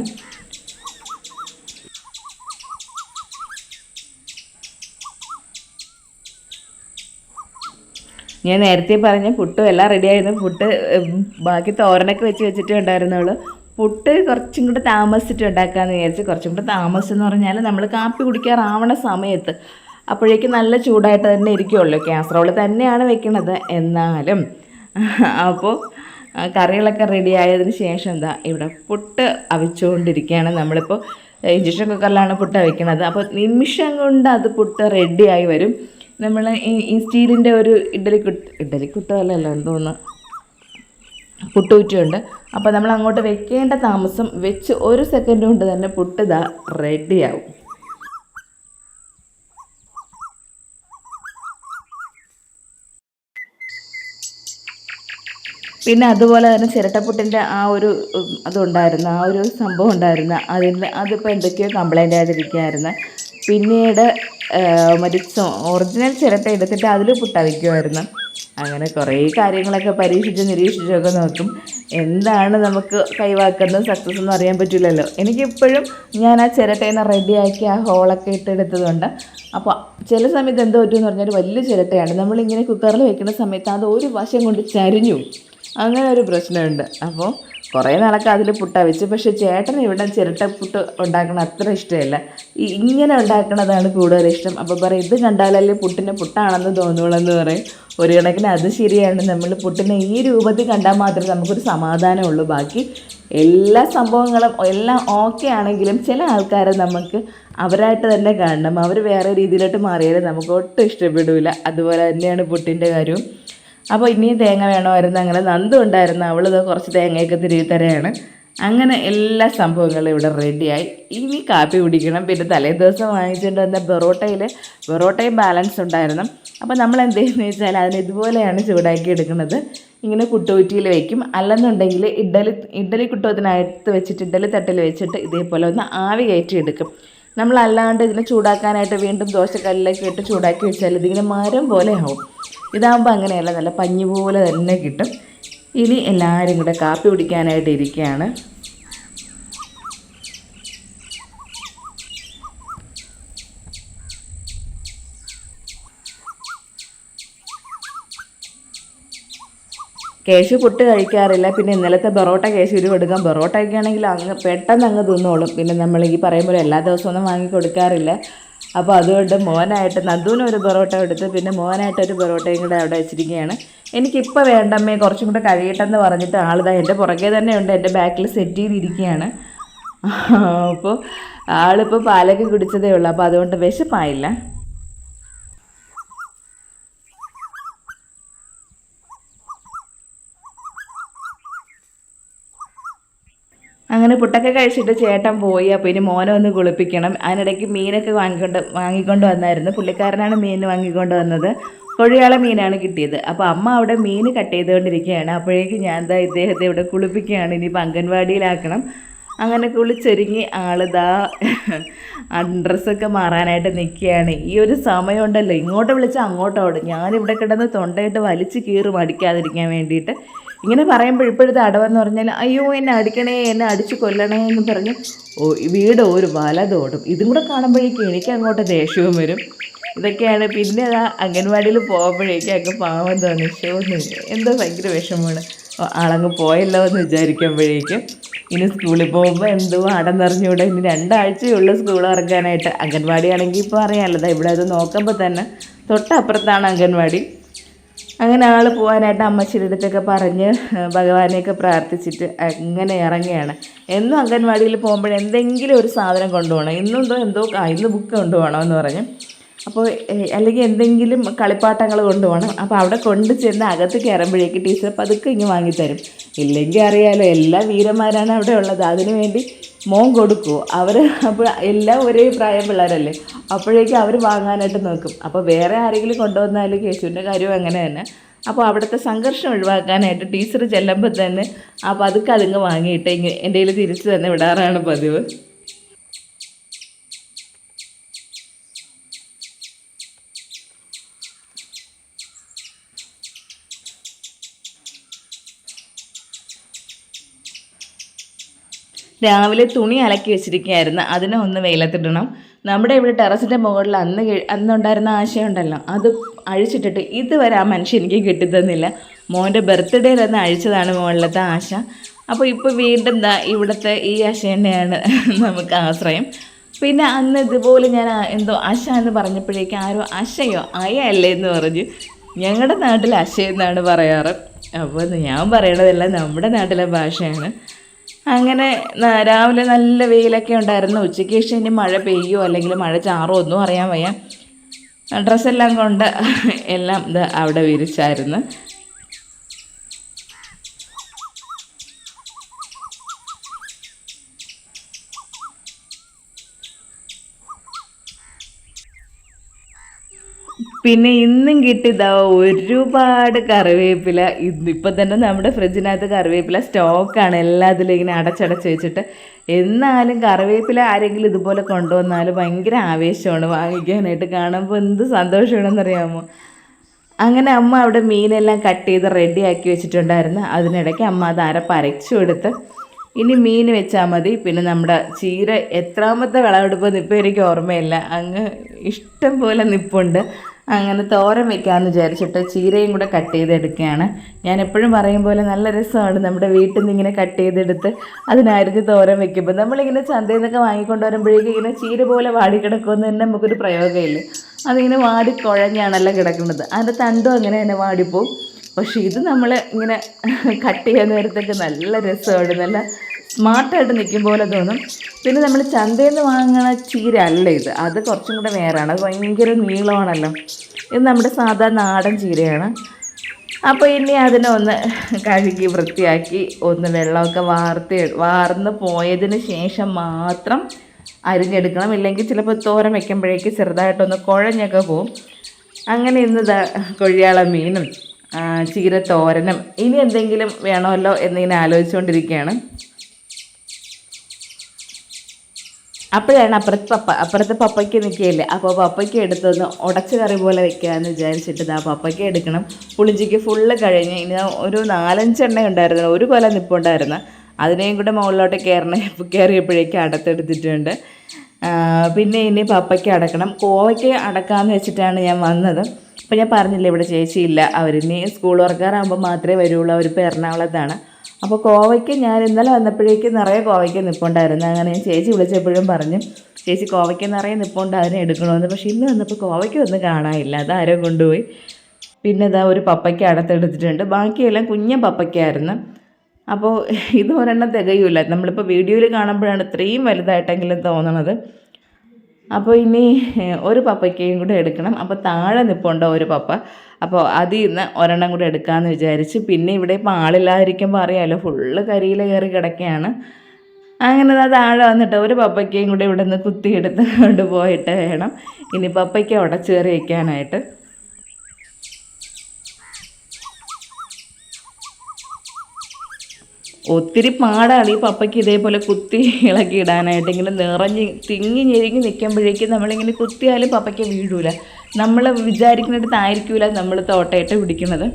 ഞാൻ നേരത്തെ പറഞ്ഞ പുട്ടും എല്ലാം റെഡിയായിരുന്നു. പുട്ട് ബാക്കി തോരനൊക്കെ വെച്ചിട്ടേ ഉണ്ടായിരുന്നുള്ളൂ. പുട്ട് കുറച്ചും കൂടെ താമസിച്ചിട്ട് ഉണ്ടാക്കാമെന്ന് വിചാരിച്ച്. കുറച്ചും കൂടെ താമസിച്ചെന്ന് പറഞ്ഞാൽ നമ്മൾ കാപ്പി കുടിക്കാറാവണ സമയത്ത് അപ്പോഴേക്കും നല്ല ചൂടായിട്ട് തന്നെ ഇരിക്കുമല്ലോ. കാസറോള് തന്നെയാണ് വെക്കണത് എന്നാലും. അപ്പോൾ കറികളൊക്കെ റെഡി ആയതിന് ശേഷം എന്താ ഇവിടെ പുട്ട് അവിച്ചുകൊണ്ടിരിക്കുകയാണ്. നമ്മളിപ്പോൾ ഇൻഡക്ഷൻ കുക്കറിലാണ് പുട്ട് വയ്ക്കുന്നത്. അപ്പോൾ നിമിഷം കൊണ്ട് അത് പുട്ട് റെഡിയായി വരും. നമ്മൾ ഈ സ്റ്റീലിൻ്റെ ഒരു ഇഡ്ഡലിക്കുട്ടോ അല്ലല്ലോ എന്തോന്ന് പുട്ടുകുറ്റിയുണ്ട്. അപ്പോൾ നമ്മൾ അങ്ങോട്ട് വെക്കേണ്ട താമസം, വെച്ച് 1 സെക്കൻഡ് കൊണ്ട് തന്നെ പുട്ട് ഇതാ റെഡിയാവും. പിന്നെ അതുപോലെ തന്നെ ചിരട്ടപ്പുട്ടിൻ്റെ ആ ഒരു അതുണ്ടായിരുന്നു, ആ ഒരു സംഭവം ഉണ്ടായിരുന്നു. അതിപ്പോൾ എന്തൊക്കെയോ കംപ്ലൈൻ്റ് ആയിട്ടിരിക്കുകയായിരുന്നു. പിന്നീട് മറ്റേ ഒറിജിനൽ ചിരട്ട എടുത്തിട്ട് അതിൽ പുട്ട വയ്ക്കുമായിരുന്നു. അങ്ങനെ കുറേ കാര്യങ്ങളൊക്കെ നിരീക്ഷിച്ചൊക്കെ നോക്കും. എന്താണ് നമുക്ക് കൈവാക്കുന്നത് സക്സസ് എന്ന് അറിയാൻ പറ്റില്ലല്ലോ. എനിക്കിപ്പോഴും ഞാൻ ആ ചിരട്ടയിൽ നിന്ന് റെഡിയാക്കി ആ ഹോളൊക്കെ ഇട്ടെടുത്തതുകൊണ്ട്. അപ്പോൾ ചില സമയത്ത് എന്തോ പറ്റുമെന്ന് പറഞ്ഞാൽ വലിയ ചിരട്ടയാണ്, നമ്മളിങ്ങനെ കുക്കറിൽ വെക്കുന്ന സമയത്ത് അത് ഒരു വശം കൊണ്ട് ചരിഞ്ഞു, അങ്ങനെ ഒരു പ്രശ്നമുണ്ട്. അപ്പോൾ കുറേ നാളൊക്കെ അതിൽ പുട്ട വെച്ച്. പക്ഷേ ചേട്ടന് ഇവിടെ ചിരട്ടപ്പുട്ട് ഉണ്ടാക്കണ അത്ര ഇഷ്ടമല്ല, ഇങ്ങനെ ഉണ്ടാക്കണതാണ് കൂടുതൽ ഇഷ്ടം. അപ്പോൾ പറയും ഇത് കണ്ടാലല്ലേ പുട്ടിന് പുട്ടാണെന്ന് തോന്നുള്ളൂ പറയും. ഒരു കണക്കിന് അത് ശരിയാണ്. നമ്മൾ പുട്ടിനെ ഈ രൂപത്തിൽ കണ്ടാൽ മാത്രമേ നമുക്കൊരു സമാധാനമുള്ളൂ. ബാക്കി എല്ലാ സംഭവങ്ങളും എല്ലാം ഓക്കെ ആണെങ്കിലും ചില ആൾക്കാരെ നമുക്ക് അവരായിട്ട് തന്നെ കാണണം. അവർ വേറെ രീതിയിലോട്ട് മാറിയാലും നമുക്ക് ഒട്ടും ഇഷ്ടപ്പെടില്ല. അതുപോലെ തന്നെയാണ് പുട്ടിൻ്റെ കാര്യവും. അപ്പോൾ ഇനിയും തേങ്ങ വേണമായിരുന്നു. അങ്ങനെ നന്ദു ഉണ്ടായിരുന്നു, അവളിത് കുറച്ച് തേങ്ങയൊക്കെ തിരികെ തരാണ്. അങ്ങനെ എല്ലാ സംഭവങ്ങളും ഇവിടെ റെഡിയായി. ഇനി കാപ്പി കുടിക്കണം. പിന്നെ തലേ ദിവസം വാങ്ങിച്ചുകൊണ്ട് വന്ന ബൊറോട്ടയും ബാലൻസ് ഉണ്ടായിരുന്നു. അപ്പോൾ നമ്മൾ എന്ത് ചെയ്യുന്നത് വെച്ചാൽ അതിന് ഇതുപോലെയാണ് ചൂടാക്കി എടുക്കുന്നത്. ഇങ്ങനെ കുട്ടുകുറ്റിയിൽ വയ്ക്കും. അല്ലെന്നുണ്ടെങ്കിൽ ഇഡ്ഡലി കുട്ടത്തിനകത്ത് വെച്ചിട്ട് ഇഡ്ഡലി തട്ടിൽ വെച്ചിട്ട് ഇതേപോലെ ഒന്ന് ആവി കയറ്റി എടുക്കും. നമ്മളല്ലാണ്ട് ഇതിനെ ചൂടാക്കാനായിട്ട് വീണ്ടും ദോശക്കല്ലിലേക്ക് ഇട്ട് ചൂടാക്കി വെച്ചാൽ ഇതിങ്ങനെ മരം പോലെ ആവും. ഇതാകുമ്പോൾ അങ്ങനെയല്ല, നല്ല പഞ്ഞി പോലെ തന്നെ കിട്ടും. ഇനി എല്ലാവരും കൂടെ കാപ്പി കുടിക്കാനായിട്ട് ഇരിക്കുകയാണ്. കേശു പുട്ട് കഴിക്കാറില്ല. പിന്നെ ഇന്നലത്തെ ബൊറോട്ട കേശുവിന് കൊടുക്കാം. ബൊറോട്ടയൊക്കെ ആണെങ്കിൽ പെട്ടെന്ന് അങ്ങ് തിന്നോളും. പിന്നെ നമ്മൾ ഈ പറയുമ്പോൾ എല്ലാ ദിവസമൊന്നും വാങ്ങി കൊടുക്കാറില്ല. അപ്പോൾ അതുകൊണ്ട് മോനായിട്ട് നന്ദുവിന് ഒരു ബൊറോട്ട എടുത്ത് പിന്നെ മോനായിട്ടൊരു ബൊറോട്ടയും കൂടെ അവിടെ വെച്ചിരിക്കുകയാണ്. എനിക്കിപ്പോൾ വേണ്ടമ്മേ കുറച്ചും കൂടെ കഴിയട്ടെന്ന് പറഞ്ഞിട്ട് ആളിതാ എൻ്റെ പുറകെ തന്നെ ഉണ്ട്, എൻ്റെ ബാക്കിൽ സെറ്റ് ചെയ്തിരിക്കുകയാണ്. അപ്പോൾ ആളിപ്പോൾ പാലൊക്കെ കുടിച്ചതേ ഉള്ളൂ. അപ്പോൾ അതുകൊണ്ട് വിശപ്പായില്ല. അങ്ങനെ പുട്ടൊക്കെ കഴിച്ചിട്ട് ചേട്ടൻ പോയി. അപ്പോൾ ഇനി മോനെ ഒന്ന് കുളിപ്പിക്കണം. അതിനിടയ്ക്ക് മീനൊക്കെ വാങ്ങിക്കൊണ്ട് വന്നായിരുന്നു. പുള്ളിക്കാരനാണ് മീൻ വാങ്ങിക്കൊണ്ട് വന്നത്. കൊഴിയാള മീനാണ് കിട്ടിയത്. അപ്പോൾ അമ്മ അവിടെ മീൻ കട്ട് ചെയ്തുകൊണ്ടിരിക്കുകയാണ്. അപ്പോഴേക്കും ഞാൻ ഇദ്ദേഹത്തെ ഇവിടെ കുളിപ്പിക്കുകയാണ്. ഇനിയിപ്പോൾ അംഗൻവാടിയിലാക്കണം. അങ്ങനെ കുളിച്ചൊരുങ്ങി ആളിതാ ഡ്രസ്സൊക്കെ മാറാനായിട്ട് നിൽക്കുകയാണ്. ഈ ഒരു സമയമുണ്ടല്ലോ, ഇങ്ങോട്ട് വിളിച്ചാൽ അങ്ങോട്ടോടും. ഞാനിവിടെ കിടന്ന് തൊണ്ടയിട്ട് വലിച്ച് കീറി മടിക്കാതിരിക്കാൻ വേണ്ടിയിട്ട് ഇങ്ങനെ പറയുമ്പോൾ ഇപ്പോഴത്തെ അടവെന്ന് പറഞ്ഞാൽ അയ്യോ എന്നെ അടിക്കണേ, എന്നെ അടിച്ചു കൊല്ലണേ എന്ന് പറഞ്ഞ് വീട് ഒരു വലതോടും. ഇതും കൂടെ കാണുമ്പോഴേക്കും എനിക്ക് അങ്ങോട്ട് ദേഷ്യവും വരും. ഇതൊക്കെയാണ്. പിന്നെ അംഗൻവാടിയിൽ പോകുമ്പോഴേക്കും അങ്ങ് പാവം തോന്നി, എന്തോ ഭയങ്കര വിഷമമാണ്. ആളങ്ങ് പോയല്ലോ എന്ന് വിചാരിക്കുമ്പോഴേക്കും ഇനി സ്കൂളിൽ പോകുമ്പോൾ എന്തോ അടന്നിറഞ്ഞൂടെ. ഇനി 2 ആഴ്ചയുള്ളൂ സ്കൂൾ ഇറങ്ങാനായിട്ട്. അംഗൻവാടിയാണെങ്കിൽ ഇപ്പോൾ അറിയാമല്ലോ, ഇവിടെ അത് നോക്കുമ്പോൾ തന്നെ തൊട്ടപ്പുറത്താണ് അംഗൻവാടി. അങ്ങനെ ആൾ പോകാനായിട്ട് അമ്മച്ചിയുടെ അടുത്തൊക്കെ പറഞ്ഞ് ഭഗവാനെയൊക്കെ പ്രാർത്ഥിച്ചിട്ട് അങ്ങനെ ഇറങ്ങുകയാണ്. എന്നും അംഗൻവാടിയിൽ പോകുമ്പോൾ എന്തെങ്കിലും ഒരു സാധനം കൊണ്ടുപോകണം. ഇന്ന് ബുക്ക് കൊണ്ടുപോകണമെന്ന് പറഞ്ഞ്. അപ്പോൾ അല്ലെങ്കിൽ എന്തെങ്കിലും കളിപ്പാട്ടങ്ങൾ കൊണ്ടുപോകണം. അപ്പോൾ അവിടെ കൊണ്ടു ചെന്ന് അകത്ത് കയറുമ്പോഴേക്ക് ടീച്ചർ പതുക്കെ ഇങ്ങ് വാങ്ങിത്തരും. ഇല്ലെങ്കിൽ അറിയാലോ, എല്ലാ വീരന്മാരാണ് അവിടെ ഉള്ളത്. അതിനുവേണ്ടി മോൻ കൊടുക്കുമോ? അവർ അപ്പോൾ എല്ലാം ഒരേ പ്രായം പിള്ളേരല്ലേ, അപ്പോഴേക്കും അവർ വാങ്ങാനായിട്ട് നോക്കും. അപ്പോൾ വേറെ ആരെങ്കിലും കൊണ്ടുവന്നാലും കേശുവിൻ്റെ കാര്യവും അങ്ങനെ തന്നെ. അപ്പോൾ അവിടുത്തെ സംഘർഷം ഒഴിവാക്കാനായിട്ട് ടീച്ചർ ചെല്ലുമ്പോൾ തന്നെ ആ പതുക്കെ അതിങ്ങ് വാങ്ങിയിട്ട് എൻ്റെ കയ്യിൽ തിരിച്ച് തന്നെ വിടാറാണ് പതിവ്. രാവിലെ തുണി അലക്കി വെച്ചിരിക്കുകയായിരുന്നു, അതിനെ ഒന്ന് വെയിലത്തിടണം. നമ്മുടെ ഇവിടെ ടെറസിൻ്റെ മുകളിൽ അന്നുണ്ടായിരുന്ന ആശയുണ്ടല്ലോ, അത് അഴിച്ചിട്ടിട്ട് ഇതുവരെ ആ മനുഷ്യൻ എനിക്ക് കിട്ടിത്തന്നില്ല. മോൻ്റെ ബർത്ത്ഡേ തന്നെ അഴിച്ചതാണ് മുകളിലത്തെ ആശ. അപ്പോൾ ഇപ്പോൾ വീണ്ടും ഇവിടുത്തെ ഈ ആശ തന്നെയാണ് നമുക്ക് ആശ്രയം. പിന്നെ അന്ന് ഇതുപോലെ ഞാൻ എന്തോ അശ എന്ന് പറഞ്ഞപ്പോഴേക്കും ആരോ അശയോ അയല്ലേ എന്ന് പറഞ്ഞു. ഞങ്ങളുടെ നാട്ടിൽ അശ എന്നാണ് പറയാറ്. അപ്പോൾ ഞാൻ പറയണതെല്ലാം നമ്മുടെ നാട്ടിലെ ഭാഷയാണ്. അങ്ങനെ രാവിലെ നല്ല വെയിലൊക്കെ ഉണ്ടായിരുന്നു. ഉച്ചയ്ക്ക് ശേഷം ഇനി മഴ പെയ്യോ അല്ലെങ്കിൽ മഴ ചാറോ ഒന്നും അറിയാൻ വയ്യ. ഡ്രസ്സെല്ലാം കൊണ്ട് എല്ലാം അവിടെ വിരിച്ചായിരുന്നു. പിന്നെ ഇന്നും കിട്ടിയതാ ഒരുപാട് കറിവേപ്പില. ഇപ്പം തന്നെ നമ്മുടെ ഫ്രിഡ്ജിനകത്ത് കറിവേപ്പില സ്റ്റോക്കാണ്, എല്ലാത്തിലും ഇങ്ങനെ അടച്ചടച്ച് വെച്ചിട്ട്. എന്നാലും കറിവേപ്പില ആരെങ്കിലും ഇതുപോലെ കൊണ്ടുവന്നാലും ഭയങ്കര ആവേശമാണ് വാങ്ങിക്കാനായിട്ട്. കാണുമ്പോൾ എന്ത് സന്തോഷമാണെന്നറിയാമോ. അങ്ങനെ അമ്മ അവിടെ മീനെല്ലാം കട്ട് ചെയ്ത് റെഡിയാക്കി വെച്ചിട്ടുണ്ടായിരുന്നു. അതിനിടയ്ക്ക് അമ്മ അത് അരപ്പരച്ചു കൊടുത്ത് ഇനി മീൻ വെച്ചാൽ മതി. പിന്നെ നമ്മുടെ ചീര എത്രാമത്തെ വിളവെടുപ്പെന്ന് ഇപ്പോൾ എനിക്ക് ഓർമ്മയില്ല, അങ്ങ് ഇഷ്ടം പോലെ നിപ്പുണ്ട്. അങ്ങനെ തോരൻ വെക്കാമെന്ന് വിചാരിച്ചിട്ട് ചീരയും കൂടെ കട്ട് ചെയ്തെടുക്കുകയാണ്. ഞാൻ എപ്പോഴും പറയും പോലെ നല്ല രസമാണ് നമ്മുടെ വീട്ടിൽ നിന്ന് ഇങ്ങനെ കട്ട് ചെയ്തെടുത്ത് അതിനരിഞ്ഞ് തോരൻ വെക്കുമ്പോൾ. നമ്മളിങ്ങനെ ചന്തയിൽ നിന്നൊക്കെ വാങ്ങിക്കൊണ്ട് വരുമ്പോഴേക്കും ഇങ്ങനെ ചീര പോലെ വാടിക്കിടക്കുമെന്ന് തന്നെ നമുക്കൊരു പ്രയോഗമില്ല. അതിങ്ങനെ വാടിക്കുഴഞ്ഞാണല്ലോ കിടക്കുന്നത്, അതിൻ്റെ തണ്ടും അങ്ങനെ തന്നെ വാടിപ്പോവും. പക്ഷേ ഇത് നമ്മൾ ഇങ്ങനെ കട്ട് ചെയ്യാൻ നേരത്തൊക്കെ നല്ല രസമാണ്, നല്ല സ്മാർട്ടായിട്ട് നിൽക്കും പോലെ തോന്നും. പിന്നെ നമ്മൾ ചന്തയിൽ നിന്ന് വാങ്ങണ ചീര അല്ല ഇത്, അത് കുറച്ചും കൂടെ വേറെയാണ്. അത് ഭയങ്കര നീളമാണല്ലോ. ഇത് നമ്മുടെ സാധാ നാടൻ ചീരയാണ്. അപ്പോൾ ഇനി അതിനെ ഒന്ന് കഴുകി വൃത്തിയാക്കി ഒന്ന് വെള്ളമൊക്കെ വാർന്ന് പോയതിന് ശേഷം മാത്രം അരിഞ്ഞെടുക്കണം. ഇല്ലെങ്കിൽ ചിലപ്പോൾ തോരൻ വയ്ക്കുമ്പോഴേക്ക് ചെറുതായിട്ടൊന്ന് കുഴഞ്ഞൊക്കെ പോവും. അങ്ങനെ ഇന്ന് കൊഴിയാള മീനും ചീര തോരനും ഇനി എന്തെങ്കിലും വേണമല്ലോ എന്നിങ്ങനെ ആലോചിച്ചുകൊണ്ടിരിക്കുകയാണ്. അപ്പോഴാണ് അപ്പുറത്തെ പപ്പയ്ക്ക് നിൽക്കുകയില്ലേ, അപ്പോൾ പപ്പയ്ക്ക് എടുത്തൊന്ന് ഉടച്ച കറി പോലെ വെക്കാമെന്ന് വിചാരിച്ചിട്ട് പപ്പയ്ക്ക് എടുക്കണം. പുളിഞ്ചിക്ക് ഫുള്ള് കഴിഞ്ഞ് ഇനി ഒരു 4-5 എണ്ണ ഉണ്ടായിരുന്നു, ഒരു കൊല നിപ്പുണ്ടായിരുന്നു. അതിനെയും കൂടെ മുകളിലോട്ട് കയറിയപ്പോഴേക്കും അടത്തെടുത്തിട്ടുണ്ട്. പിന്നെ ഇനി പപ്പയ്ക്ക് അടക്കണം. കോവയ്ക്ക് അടക്കാമെന്ന് വെച്ചിട്ടാണ് ഞാൻ വന്നത്. അപ്പോൾ ഞാൻ പറഞ്ഞില്ലേ ഇവിടെ ചേച്ചിയില്ല, അവരിനി സ്കൂൾ തുറക്കാറാകുമ്പോൾ മാത്രമേ വരുള്ളൂ. അവരിപ്പോൾ എറണാകുളത്താണ്. അപ്പോൾ കോവയ്ക്ക് ഞാൻ ഇന്നലെ വന്നപ്പോഴേക്ക് നിറയെ കോവയ്ക്ക് നിപ്പുണ്ടായിരുന്നു. അങ്ങനെ ഞാൻ ചേച്ചി വിളിച്ചപ്പോഴും പറഞ്ഞു ചേച്ചി കോവയ്ക്ക് നിറയെ നിപ്പുണ്ട്, അതിനെ എടുക്കണമെന്ന്. പക്ഷേ ഇന്ന് വന്നപ്പോൾ കോവയ്ക്ക് ഒന്നും കാണാനില്ല, അതാരോ കൊണ്ടുപോയി. പിന്നെ ഒരു പപ്പയ്ക്ക് അടത്തെടുത്തിട്ടുണ്ട്. ബാക്കിയെല്ലാം കുഞ്ഞൻ പപ്പയ്ക്കായിരുന്നു. അപ്പോൾ ഇത് ഒരെണ്ണം തികയില്ല. നമ്മളിപ്പോൾ വീഡിയോയിൽ കാണുമ്പോഴാണ് ഇത്രയും വലുതായിട്ടെങ്കിലും തോന്നണത്. അപ്പോൾ ഇനി ഒരു പപ്പയ്ക്കയും കൂടെ എടുക്കണം. അപ്പോൾ താഴെ നിൽപ്പുണ്ടോ ഒരു പപ്പ, അപ്പോൾ അതിൽ നിന്ന് ഒരെണ്ണം കൂടെ എടുക്കാമെന്ന് വിചാരിച്ച്. പിന്നെ ഇവിടെ ഇപ്പോൾ ആളില്ലാതിരിക്കുമ്പോൾ അറിയാമല്ലോ, ഫുള്ള് കരിയിൽ കയറി കിടക്കുകയാണ്. അങ്ങനെ താഴെ വന്നിട്ട് ഒരു പപ്പയ്ക്കയും കൂടെ ഇവിടെ നിന്ന് കുത്തിയെടുത്ത് കൊണ്ടുപോയിട്ട് വേണം ഇനി പപ്പയ്ക്ക ഉടച്ച് കയറി വയ്ക്കാനായിട്ട്. ഒത്തിരി പാടാണ് ഈ പപ്പയ്ക്ക് ഇതേപോലെ കുത്തി ഇളക്കി ഇടാനായിട്ട്. ഇങ്ങനെ നിറഞ്ഞ് തിങ്ങി ഞെരുങ്ങി നിൽക്കുമ്പോഴേക്കും നമ്മളിങ്ങനെ കുത്തിയാലും പപ്പയ്ക്ക് വീഴൂല. നമ്മൾ വിചാരിക്കുന്നിടത്തായിരിക്കില്ല നമ്മൾ തോട്ടയിട്ട് പിടിക്കുന്നത്.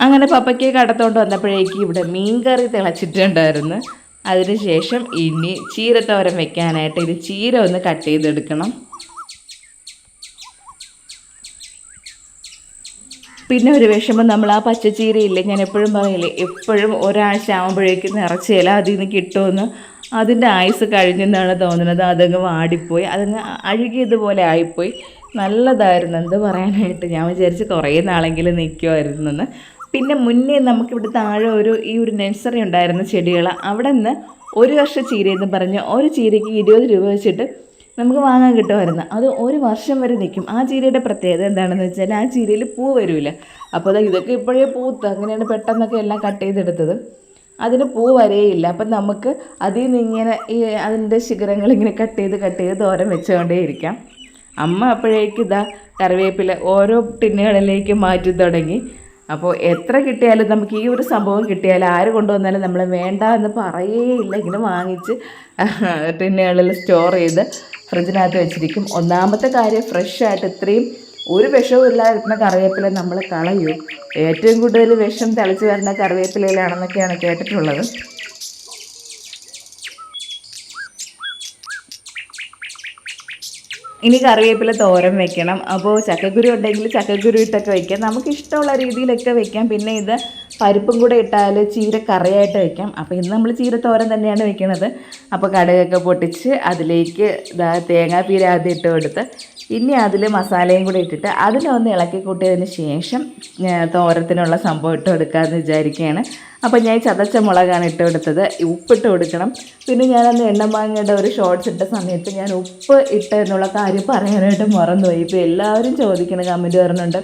അങ്ങനെ പപ്പയ്ക്ക് കടത്തോണ്ട് വന്നപ്പോഴേക്കും ഇവിടെ മീൻകറി തിളച്ചിട്ടുണ്ടായിരുന്നു. അതിനുശേഷം ഇനി ചീരത്തോരൻ വെക്കാനായിട്ട് ഇത് ചീര ഒന്ന് കട്ട് ചെയ്തെടുക്കണം. പിന്നെ ഒരു വിഷമം, നമ്മൾ ആ പച്ചച്ചീരയില്ലേ, ഞാൻ എപ്പോഴും പറയില്ലേ, എപ്പോഴും ഒരാഴ്ച ആകുമ്പോഴേക്കും നിറച്ചില അതിൽ നിന്ന് കിട്ടുമെന്ന്. അതിൻ്റെ ആയുസ് കഴിഞ്ഞെന്നാണ് തോന്നുന്നത്. അതങ്ങ് വാടിപ്പോയി, അതങ്ങ് അഴുകിയതുപോലെ ആയിപ്പോയി. നല്ലതായിരുന്നു, എന്ത് പറയാനായിട്ട്. ഞാൻ വിചാരിച്ച് കുറേ നാളെങ്കിലും നിൽക്കുമായിരുന്നെന്ന്. പിന്നെ മുന്നേ നമുക്കിവിടെ താഴെ ഈ ഒരു നഴ്സറി ഉണ്ടായിരുന്ന ചെടികൾ, അവിടെ നിന്ന് ഒരു വർഷം ചീരയെന്ന് പറഞ്ഞ് ഒരു ചീരയ്ക്ക് 20 രൂപ വെച്ചിട്ട് നമുക്ക് വാങ്ങാൻ കിട്ടുമായിരുന്നു. അത് ഒരു വർഷം വരെ നിൽക്കും. ആ ചീരയുടെ പ്രത്യേകത എന്താണെന്ന് വെച്ചാൽ ആ ചീരയിൽ പൂ വരില്ല. അപ്പോൾ ഇതൊക്കെ ഇപ്പോഴേ പൂത്ത്, അങ്ങനെയാണ് പെട്ടെന്നൊക്കെ എല്ലാം കട്ട് ചെയ്തെടുത്തത്. അതിന് പൂ വരെയില്ല. അപ്പം നമുക്ക് അതിൽ നിന്ന് ഇങ്ങനെ ഈ അതിൻ്റെ ശിഖരങ്ങൾ ഇങ്ങനെ കട്ട് ചെയ്ത് തോരൻ വെച്ചുകൊണ്ടേ ഇരിക്കാം. അമ്മ അപ്പോഴേക്കും ഇതാ കറിവേപ്പില ഓരോ ടിന്നുകളിലേക്ക് മാറ്റി തുടങ്ങി. അപ്പോൾ എത്ര കിട്ടിയാലും നമുക്ക് ഈ ഒരു സംഭവം കിട്ടിയാലും ആര് കൊണ്ടുവന്നാലും നമ്മൾ വേണ്ട എന്ന് പറയേയില്ല. ഇങ്ങനെ വാങ്ങിച്ച് ടിന്നുകളിൽ സ്റ്റോർ ചെയ്ത് ഫ്രിഡ്ജിനകത്ത് വെച്ചിരിക്കും. ഒന്നാമത്തെ കാര്യം ഫ്രഷായിട്ട് ഇത്രയും ഒരു വിഷവും ഇല്ലാതിരുന്ന കറിവേപ്പില നമ്മൾ കളയും. ഏറ്റവും കൂടുതൽ വിഷം തിളച്ച് വരുന്ന കറിവേപ്പിലയിലാണെന്നൊക്കെയാണ് കേട്ടിട്ടുള്ളത്. ഇനി കറിവേപ്പില തോരൻ വെക്കണം. അപ്പോൾ ചക്കക്കുരു ഉണ്ടെങ്കിൽ ചക്കക്കുരു ഇട്ടൊക്കെ വയ്ക്കാം, നമുക്ക് ഇഷ്ടമുള്ള രീതിയിലൊക്കെ വെക്കാം. പിന്നെ ഇത് പരിപ്പും കൂടെ ഇട്ടാൽ ചീര കറിയായിട്ട് വയ്ക്കാം. അപ്പോൾ ഇന്ന് നമ്മൾ ചീര തോരൻ തന്നെയാണ് വെക്കുന്നത്. അപ്പോൾ കടുകൊക്കെ പൊട്ടിച്ച് അതിലേക്ക് തേങ്ങാപ്പീര ആദ്യം ഇട്ട് കൊടുത്ത് ഇനി അതിൽ മസാലയും കൂടി ഇട്ടിട്ട് അതിനൊന്ന് ഇളക്കി കൂട്ടിയതിന് ശേഷം തോരത്തിനുള്ള സംഭവം ഇട്ട് കൊടുക്കാമെന്ന് വിചാരിക്കുകയാണ്. അപ്പോൾ ഞാൻ ചതച്ച മുളകാണ് ഇട്ട് കൊടുത്തത്. ഉപ്പിട്ട് കൊടുക്കണം. പിന്നെ ഞാനന്ന് എണ്ണമാങ്ങയുടെ ഒരു ഷോർട്ട്സ് ഇട്ട സമയത്ത് ഞാൻ ഉപ്പ് ഇട്ട എന്നുള്ള കാര്യം പറയാനായിട്ട് മറന്നുപോയി. ഇപ്പോൾ എല്ലാവരും ചോദിക്കണം, കമൻറ്റ് പറയുന്നുണ്ട്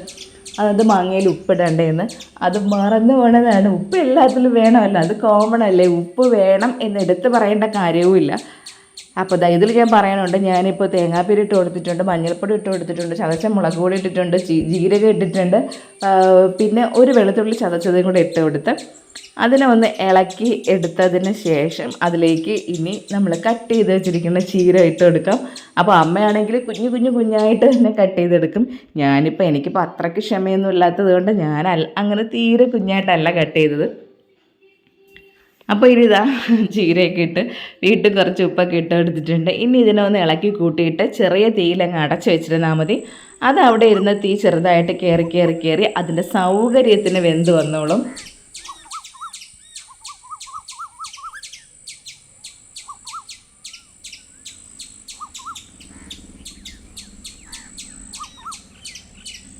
അത് മാങ്ങയിൽ ഉപ്പിടണ്ടേന്ന്. അത് മറന്നു പോണതാണ്. ഉപ്പ് എല്ലാത്തിലും വേണമല്ലോ, അത് കോമൺ അല്ലേ. ഉപ്പ് വേണം എന്ന് എടുത്ത് പറയേണ്ട കാര്യവുമില്ല. അപ്പോൾ ഇതിൽ ഞാൻ പറയാനുണ്ട്, ഞാനിപ്പോൾ തേങ്ങാപ്പീര ഇട്ട് കൊടുത്തിട്ടുണ്ട്, മഞ്ഞൾപ്പൊടി ഇട്ട് കൊടുത്തിട്ടുണ്ട്, ചതച്ച മുളക് പൊടി ഇട്ടിട്ടുണ്ട്, ജീരകം ഇട്ടിട്ടുണ്ട്, പിന്നെ ഒരു വെളുത്തുള്ളി ചതച്ചതും കൂടെ ഇട്ട് കൊടുത്ത് അതിനെ ഒന്ന് ഇളക്കി എടുത്തതിന് ശേഷം അതിലേക്ക് ഇനി നമ്മൾ കട്ട് ചെയ്ത് വെച്ചിരിക്കുന്ന ചീര ഇട്ട് കൊടുക്കാം. അപ്പോൾ അമ്മയാണെങ്കിൽ കുഞ്ഞായിട്ട് തന്നെ കട്ട് ചെയ്തെടുക്കും. എനിക്കിപ്പോൾ അത്രയ്ക്ക് ക്ഷമയൊന്നും ഇല്ലാത്തത് കൊണ്ട് ഞാൻ അങ്ങനെ തീരെ കുഞ്ഞായിട്ടല്ല കട്ട് ചെയ്തത്. അപ്പോൾ ഇനി ഇതാ ചീരയൊക്കെ ഇട്ട് വീണ്ടും കുറച്ച് ഉപ്പൊക്കെ ഇട്ട് എടുത്തിട്ടുണ്ട്. ഇനി ഇതിനെ ഒന്ന് ഇളക്കി കൂട്ടിയിട്ട് ചെറിയ തീയിലങ്ങ് അടച്ചു വെച്ചിരുന്നാൽ മതി. അത് അവിടെ ഇരുന്ന് തീ ചെറുതായിട്ട് കയറി അതിൻ്റെ സൗകര്യത്തിന് വെന്ത് വന്നോളും.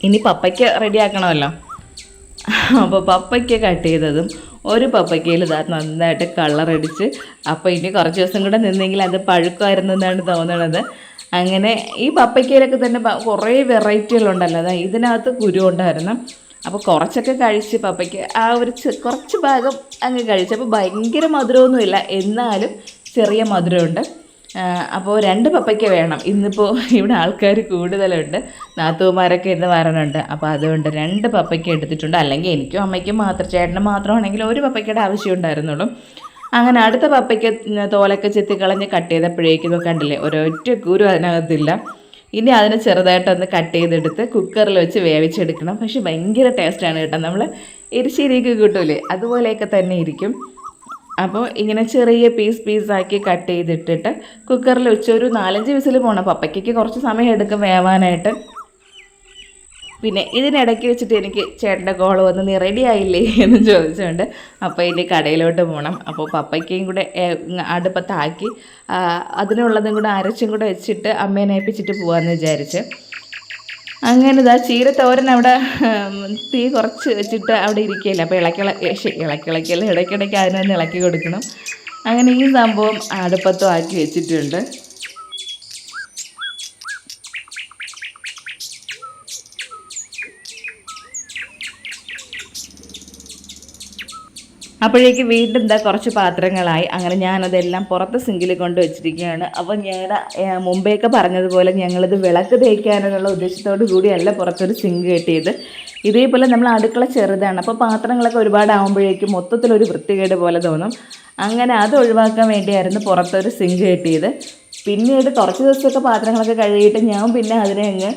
ഇനി പപ്പയ്ക്ക് റെഡിയാക്കണമല്ലോ. അപ്പോൾ പപ്പയ്ക്ക് കട്ട് ചെയ്തതും ഒരു പപ്പയ്ക്കയിൽ ഇതാ നന്നായിട്ട് കളറടിച്ച്. അപ്പോൾ ഇനി കുറച്ച് ദിവസം കൂടെ നിന്നെങ്കിൽ അത് പഴുക്കുമായിരുന്നു എന്നാണ് തോന്നണത്. അങ്ങനെ ഈ പപ്പയ്ക്കയിലൊക്കെ തന്നെ കുറേ വെറൈറ്റികളുണ്ടല്ലോ. അതാ ഇതിനകത്ത് കുരു ഉണ്ടായിരുന്നു. അപ്പോൾ കുറച്ചൊക്കെ കഴിച്ച് പപ്പയ്ക്ക് ആ ഒരു കുറച്ച് ഭാഗം അങ്ങ് കഴിച്ച്. അപ്പോൾ ഭയങ്കര മധുരമൊന്നുമില്ല, എന്നാലും ചെറിയ മധുരമുണ്ട്. അപ്പോൾ 2 പപ്പയ്ക്ക വേണം. ഇന്നിപ്പോൾ ഇവിടെ ആൾക്കാർ കൂടുതലുണ്ട്, നാത്തൂമാരൊക്കെ ഇന്ന് വരണുണ്ട്. അപ്പോൾ അതുകൊണ്ട് 2 പപ്പയ്ക്ക എടുത്തിട്ടുണ്ട്. അല്ലെങ്കിൽ എനിക്കും അമ്മയ്ക്കും മാത്രം, ചേട്ടന് മാത്രമാണെങ്കിൽ 1 പപ്പയ്ക്കയുടെ ആവശ്യം ഉണ്ടായിരുന്നുള്ളൂ. അങ്ങനെ അടുത്ത പപ്പയ്ക്ക തോലൊക്കെ ചെത്തിക്കളഞ്ഞ് കട്ട് ചെയ്തപ്പോഴേക്കും കണ്ടില്ലേ ഒരൊറ്റ കുരു അതിനകത്തില്ല. ഇനി അതിനെ ചെറുതായിട്ടൊന്ന് കട്ട് ചെയ്തെടുത്ത് കുക്കറിൽ വെച്ച് വേവിച്ചെടുക്കണം. പക്ഷെ ഭയങ്കര ടേസ്റ്റാണ് കേട്ടോ. നമ്മൾ എരിശ്ശേരിയൊക്കെ കിട്ടൂലേ, അതുപോലെയൊക്കെ തന്നെ ഇരിക്കും. അപ്പോൾ ഇങ്ങനെ ചെറിയ പീസാക്കി കട്ട് ചെയ്തിട്ടിട്ട് കുക്കറിൽ വെച്ച് ഒരു 4-5 വിസിൽ പോകണം. പപ്പയ്ക്ക് കുറച്ച് സമയം എടുക്കും വേവാനായിട്ട്. പിന്നെ ഇതിനിടയ്ക്ക് വെച്ചിട്ട് എനിക്ക് ചേട്ടൻ്റെ കോൾ വന്ന് നീ റെഡി ആയില്ലേ എന്ന് ചോദിച്ചുകൊണ്ട് അപ്പോൾ ഇനി കടയിലോട്ട് പോകണം. അപ്പോൾ പപ്പയ്ക്കയും കൂടെ അടുപ്പത്താക്കി അതിനുള്ളതും കൂടെ അരച്ചും കൂടെ വെച്ചിട്ട് അമ്മേനെ ഏൽപ്പിച്ചിട്ട് പോകാമെന്ന് വിചാരിച്ച്. അങ്ങനെ ഇതാ ചീര തോരൻ അവിടെ തീ കുറച്ച് വെച്ചിട്ട് അവിടെ ഇരിക്കുകയില്ല. അപ്പോൾ ഇളക്കിളക്കിയല്ല ഇടയ്ക്കിടയ്ക്ക് അതിനൊന്ന് ഇളക്കി കൊടുക്കണം. അങ്ങനെ ഈ സംഭവം അടുപ്പത്തും ആക്കി വെച്ചിട്ടുണ്ട്. അപ്പോഴേക്ക് വീണ്ടും കുറച്ച് പാത്രങ്ങളായി. അങ്ങനെ ഞാനതെല്ലാം പുറത്ത് സിങ്കിൽ കൊണ്ട് വെച്ചിരിക്കുകയാണ്. അപ്പോൾ ഞാൻ മുമ്പേയൊക്കെ പറഞ്ഞതുപോലെ ഞങ്ങളിത് വിളക്ക് തേക്കാനുള്ള ഉദ്ദേശത്തോടു കൂടിയല്ല പുറത്തൊരു സിങ്ക് കെട്ടിയത്. ഇതേപോലെ നമ്മൾ അടുക്കള ചെറുതാണ്, അപ്പോൾ പാത്രങ്ങളൊക്കെ ഒരുപാടാകുമ്പോഴേക്കും മൊത്തത്തിലൊരു വൃത്തികേട് പോലെ തോന്നും. അങ്ങനെ അത് ഒഴിവാക്കാൻ വേണ്ടിയായിരുന്നു പുറത്തൊരു സിങ്ക് കെട്ടിയത്. പിന്നീട് കുറച്ച് ദിവസമൊക്കെ പാത്രങ്ങളൊക്കെ കഴുകിയിട്ട് ഞാൻ പിന്നെ അതിനെ അങ്ങ്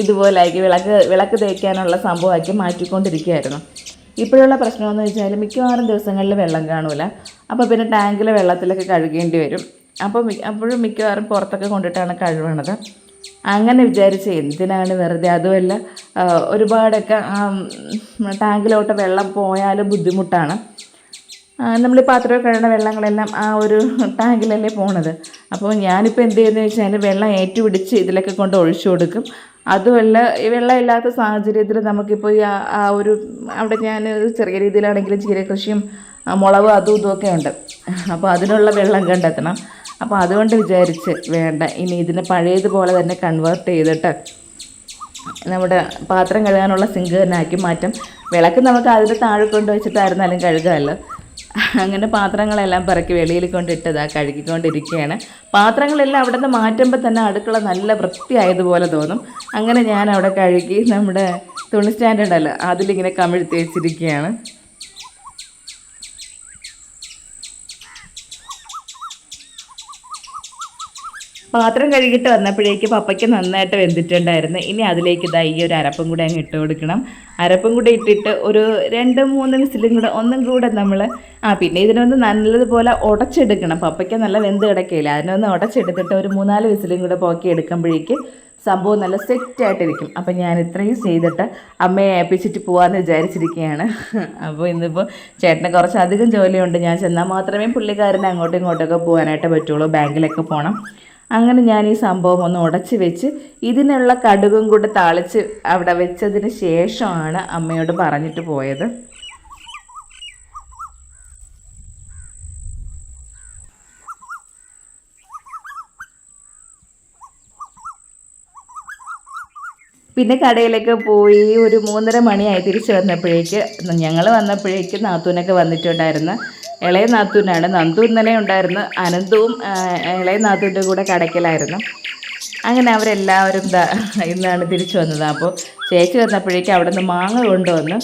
ഇതുപോലെ ആക്കി വിളക്ക് തേക്കാനുള്ള സംഭവമാക്കി മാറ്റിക്കൊണ്ടിരിക്കുകയായിരുന്നു. ഇപ്പോഴുള്ള പ്രശ്നമെന്ന് വെച്ചാൽ മിക്കവാറും ദിവസങ്ങളിൽ വെള്ളം കാണില്ല. അപ്പോൾ പിന്നെ ടാങ്കിലെ വെള്ളത്തിലൊക്കെ കഴുകേണ്ടി വരും. അപ്പോഴും മിക്കവാറും പുറത്തൊക്കെ കൊണ്ടിട്ടാണ് കഴുകണത്. അങ്ങനെ വിചാരിച്ച് എന്തിനാണ് വെറുതെ, അതുമല്ല ഒരുപാടൊക്കെ ടാങ്കിലോട്ട് വെള്ളം പോയാലും ബുദ്ധിമുട്ടാണ്. നമ്മൾ ഈ പാത്രമൊക്കെ കഴുകുന്ന വെള്ളങ്ങളെല്ലാം ആ ഒരു ടാങ്കിലല്ലേ പോണത്. അപ്പോൾ ഞാനിപ്പോൾ എന്ത് ചെയ്യുന്നത് വെച്ചാൽ വെള്ളം ഏറ്റുപിടിച്ച് ഇതിലൊക്കെ കൊണ്ട് ഒഴിച്ചു കൊടുക്കും. അതുമല്ല ഈ വെള്ളമില്ലാത്ത സാഹചര്യത്തിൽ നമുക്കിപ്പോൾ ആ ഒരു അവിടെ ഞാൻ ചെറിയ രീതിയിലാണെങ്കിലും ചീരകൃഷിയും മുളകും അതും ഇതുമൊക്കെ ഉണ്ട്. അപ്പോൾ അതിനുള്ള വെള്ളം കണ്ടെത്തണം. അപ്പോൾ അതുകൊണ്ട് വിചാരിച്ച് വേണ്ട, ഇനി ഇതിനെ പഴയതുപോലെ തന്നെ കൺവേർട്ട് ചെയ്തിട്ട് നമ്മുടെ പാത്രം കഴുകാനുള്ള സിങ്ക് തന്നെ ആക്കി മാറ്റും. വിളക്ക് നമുക്ക് അതിൽ താഴെ കൊണ്ട് വെച്ചിട്ടായിരുന്നാലും കഴുകാമല്ലോ. അങ്ങനെ പാത്രങ്ങളെല്ലാം പറക്കി വെളിയിൽ കൊണ്ടിട്ടതാ കഴുകിക്കൊണ്ടിരിക്കുകയാണ്. പാത്രങ്ങളെല്ലാം അവിടെ നിന്ന് മാറ്റുമ്പോൾ തന്നെ അടുക്കള നല്ല വൃത്തിയായതുപോലെ തോന്നും. അങ്ങനെ ഞാൻ അവിടെ കഴുകി നമ്മുടെ തുണി സ്റ്റാൻഡ് ഉണ്ടല്ലോ അതിലിങ്ങനെ കമിഴ്ത്തി വെച്ചിരിക്കുകയാണ്. പാത്രം കഴുകിയിട്ട് വന്നപ്പോഴേക്ക് പപ്പയ്ക്ക് നന്നായിട്ട് വെന്തിട്ടുണ്ടായിരുന്നു. ഇനി അതിലേക്ക് ഇതാ ഈ ഒരു അരപ്പും കൂടെ അങ്ങ് ഇട്ട് കൊടുക്കണം. അരപ്പും കൂടെ ഇട്ടിട്ട് ഒരു 2-3 വിസിലും കൂടെ ഒന്നും കൂടെ നമ്മൾ പിന്നെ ഇതിനൊന്ന് നല്ലതുപോലെ ഉടച്ചെടുക്കണം. പപ്പയ്ക്ക് നല്ല വെന്ത് കിടക്കില്ല, അതിനൊന്ന് ഉടച്ചെടുത്തിട്ട് ഒരു 3-4 വിസിലും കൂടെ പോക്കി എടുക്കുമ്പോഴേക്ക് സംഭവം നല്ല സെറ്റായിട്ടിരിക്കും. അപ്പം ഞാൻ ഇത്രയും ചെയ്തിട്ട് അമ്മയെ ഏൽപ്പിച്ചിട്ട് പോകാമെന്ന് വിചാരിച്ചിരിക്കുകയാണ്. അപ്പോൾ ഇന്നിപ്പോൾ ചേട്ടന് കുറച്ചധികം ജോലിയുണ്ട്. ഞാൻ ചെന്നാൽ മാത്രമേ പുള്ളിക്കാരന് അങ്ങോട്ടും ഇങ്ങോട്ടൊക്കെ പോകാനായിട്ട് പറ്റുള്ളൂ, ബാങ്കിലൊക്കെ പോകണം. അങ്ങനെ ഞാൻ ഈ സംഭവം ഒന്ന് ഉടച്ച് വെച്ച് ഇതിനുള്ള കടുകും കൂടെ താളിച്ച് അവിടെ വെച്ചതിന് ശേഷമാണ് അമ്മയോട് പറഞ്ഞിട്ട് പോയത്. പിന്നെ കടയിലേക്ക് പോയി ഒരു 3:30 മണിയായി തിരിച്ച് വന്നപ്പോഴേക്ക് ഞങ്ങൾ വന്നപ്പോഴേക്ക് നാത്തൂനൊക്കെ വന്നിട്ടുണ്ടായിരുന്നു. ഇളയ നാത്തൂനാണ്. നന്ദു ഇന്നലെ ഉണ്ടായിരുന്നു. അനന്തവും ഇളയ നാത്തൂൻ്റെ കൂടെ കടയ്ക്കലായിരുന്നു. അങ്ങനെ അവരെല്ലാവരും ഇന്നാണ് തിരിച്ചു വന്നത്. അപ്പോൾ ചേച്ചി വന്നപ്പോഴേക്കും അവിടെ നിന്ന് മാങ്ങ കൊണ്ടുവന്ന്.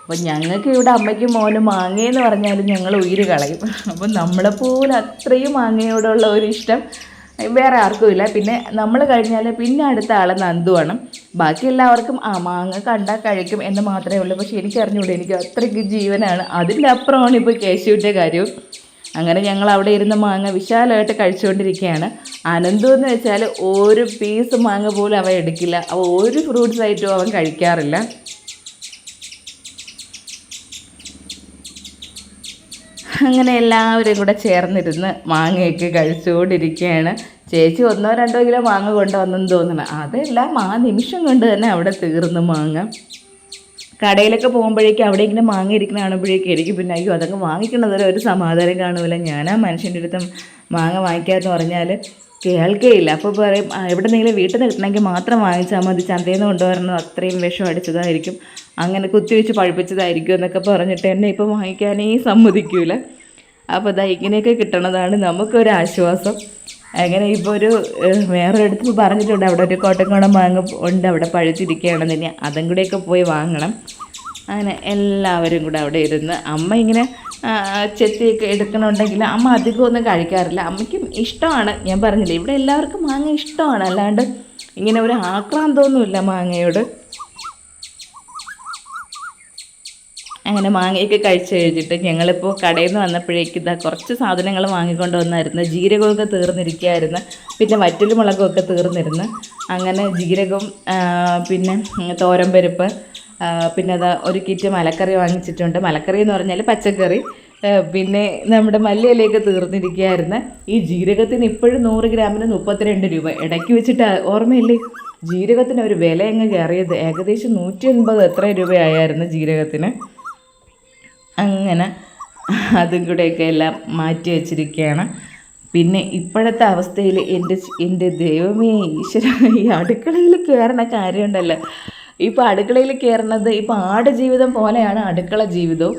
അപ്പോൾ ഞങ്ങൾക്ക് ഇവിടെ അമ്മയ്ക്കും മോനും മാങ്ങയെന്ന് പറഞ്ഞാലും ഞങ്ങൾ ഉയിര് കളയും. അപ്പോൾ നമ്മളെപ്പോലെ അത്രയും മാങ്ങയോടുള്ള ഒരു ഇഷ്ടം വേറെ ആർക്കുമില്ല. പിന്നെ നമ്മൾ കഴിഞ്ഞാൽ പിന്നെ അടുത്ത ആൾ നന്ദുവാണ്. ബാക്കി എല്ലാവർക്കും മാങ്ങ കണ്ടാൽ കഴിക്കും എന്ന് മാത്രമേ ഉള്ളൂ. പക്ഷേ എനിക്കറിഞ്ഞൂടെ, എനിക്ക് അത്രയ്ക്ക് ജീവനാണ്. അതിൻ്റെ അപ്പുറമാണ് ഇപ്പോൾ കേശുവിൻ്റെ കാര്യവും. അങ്ങനെ ഞങ്ങൾ അവിടെ ഇരുന്ന് മാങ്ങ വിശാലമായിട്ട് കഴിച്ചുകൊണ്ടിരിക്കുകയാണ്. അനന്തു എന്ന് വെച്ചാൽ ഒരു പീസ് മാങ്ങ പോലും അവൻ എടുക്കില്ല. അവൻ ഒരു ഫ്രൂട്ട്സ് ഐറ്റവും അവൻ കഴിക്കാറില്ല. അങ്ങനെ എല്ലാവരും കൂടെ ചേർന്നിരുന്ന് മാങ്ങയൊക്കെ കഴിച്ചുകൊണ്ടിരിക്കുകയാണ്. ചേച്ചി 1-2 കിലോ മാങ്ങ കൊണ്ടുവന്നെന്ന് തോന്നണം. അതെല്ലാം ആ നിമിഷം കൊണ്ട് തന്നെ അവിടെ തീർന്നു മാങ്ങ. കടയിലൊക്കെ പോകുമ്പോഴേക്കും അവിടെ ഇങ്ങനെ മാങ്ങ ഇരിക്കുന്ന കാണുമ്പോഴേക്കും എനിക്ക് പിന്നെ അയ്യോ അതൊക്കെ വാങ്ങിക്കണതിൽ ഒരു സമാധാനം കാണുമല്ലോ. ഞാൻ ആ മനുഷ്യൻ്റെ അടുത്ത് മാങ്ങ വാങ്ങിക്കാമെന്ന് പറഞ്ഞാൽ കേൾക്കുകയില്ല. അപ്പോൾ പറയും എവിടെന്നെങ്കിലും വീട്ടിൽ നിന്ന് കിട്ടണമെങ്കിൽ മാത്രം വാങ്ങിച്ചാൽ മതി, ചന്തയിൽ നിന്ന് കൊണ്ടുവരണം, അത്രയും വിഷം അടിച്ചതായിരിക്കും, അങ്ങനെ കുത്തിവെച്ച് പഴുപ്പിച്ചതായിരിക്കും എന്നൊക്കെ പറഞ്ഞിട്ട് എന്നെ ഇപ്പോൾ വാങ്ങിക്കാനേ സമ്മതിക്കൂല. അപ്പോൾ ഇങ്ങനെയൊക്കെ കിട്ടണതാണ് നമുക്കൊരു ആശ്വാസം. അങ്ങനെ ഇപ്പോൾ ഒരു വേറൊരിടത്ത് പറഞ്ഞിട്ടുണ്ട് അവിടെ ഒരു കോട്ടക്കോണം മാങ്ങ ഉണ്ട്, അവിടെ പഴുത്തിരിക്കുകയാണെന്ന്. ഇനി അതും കൂടെയൊക്കെ പോയി വാങ്ങണം. അങ്ങനെ എല്ലാവരും കൂടെ അവിടെ ഇരുന്ന് അമ്മ ഇങ്ങനെ ചെത്തിയൊക്കെ എടുക്കണമെന്നുണ്ടെങ്കിൽ അമ്മ അധികം ഒന്നും കഴിക്കാറില്ല. അമ്മയ്ക്കും ഇഷ്ടമാണ്, ഞാൻ പറഞ്ഞില്ലേ ഇവിടെ എല്ലാവർക്കും മാങ്ങ ഇഷ്ടമാണ്, അല്ലാണ്ട് ഇങ്ങനെ ഒരു ആക്രാന്തമൊന്നുമില്ല മാങ്ങയോട്. അങ്ങനെ മാങ്ങയൊക്കെ കഴിച്ച് കഴിഞ്ഞിട്ട് ഞങ്ങളിപ്പോൾ കടയിൽ നിന്ന് വന്നപ്പോഴേക്കും കുറച്ച് സാധനങ്ങൾ വാങ്ങിക്കൊണ്ട് വന്നായിരുന്നു. ജീരകമൊക്കെ തീർന്നിരിക്കുകയായിരുന്നു, പിന്നെ വറ്റൽ മുളകൊക്കെ തീർന്നിരുന്നു. അങ്ങനെ ജീരകം, പിന്നെ തോരൻപരിപ്പ്, പിന്നെ ഒരു കിറ്റ് മലക്കറി വാങ്ങിച്ചിട്ടുണ്ട്. മലക്കറി എന്ന് പറഞ്ഞാൽ പച്ചക്കറി. പിന്നെ നമ്മുടെ മല്ലിയിലയൊക്കെ തീർന്നിരിക്കുകയായിരുന്നു. ഈ ജീരകത്തിന് ഇപ്പോഴും 100 ഗ്രാമിന് 32 രൂപ. ഇടയ്ക്ക് വെച്ചിട്ട് ഓർമ്മയില്ലേ ജീരകത്തിന് ഒരു വില അങ്ങ് കയറിയത്, ഏകദേശം 180 എത്ര രൂപയായിരുന്നു ജീരകത്തിന്. അങ്ങനെ അതും കൂടെയൊക്കെ എല്ലാം മാറ്റി വച്ചിരിക്കുകയാണ്. പിന്നെ ഇപ്പോഴത്തെ അവസ്ഥയിൽ എൻ്റെ ദൈവമേ ഈശ്വര, ഈ അടുക്കളയിൽ കയറുന്ന കാര്യമുണ്ടല്ലോ, ഇപ്പോൾ അടുക്കളയിൽ കയറുന്നത് ഇപ്പോൾ ആടുജീവിതം പോലെയാണ് അടുക്കള ജീവിതവും.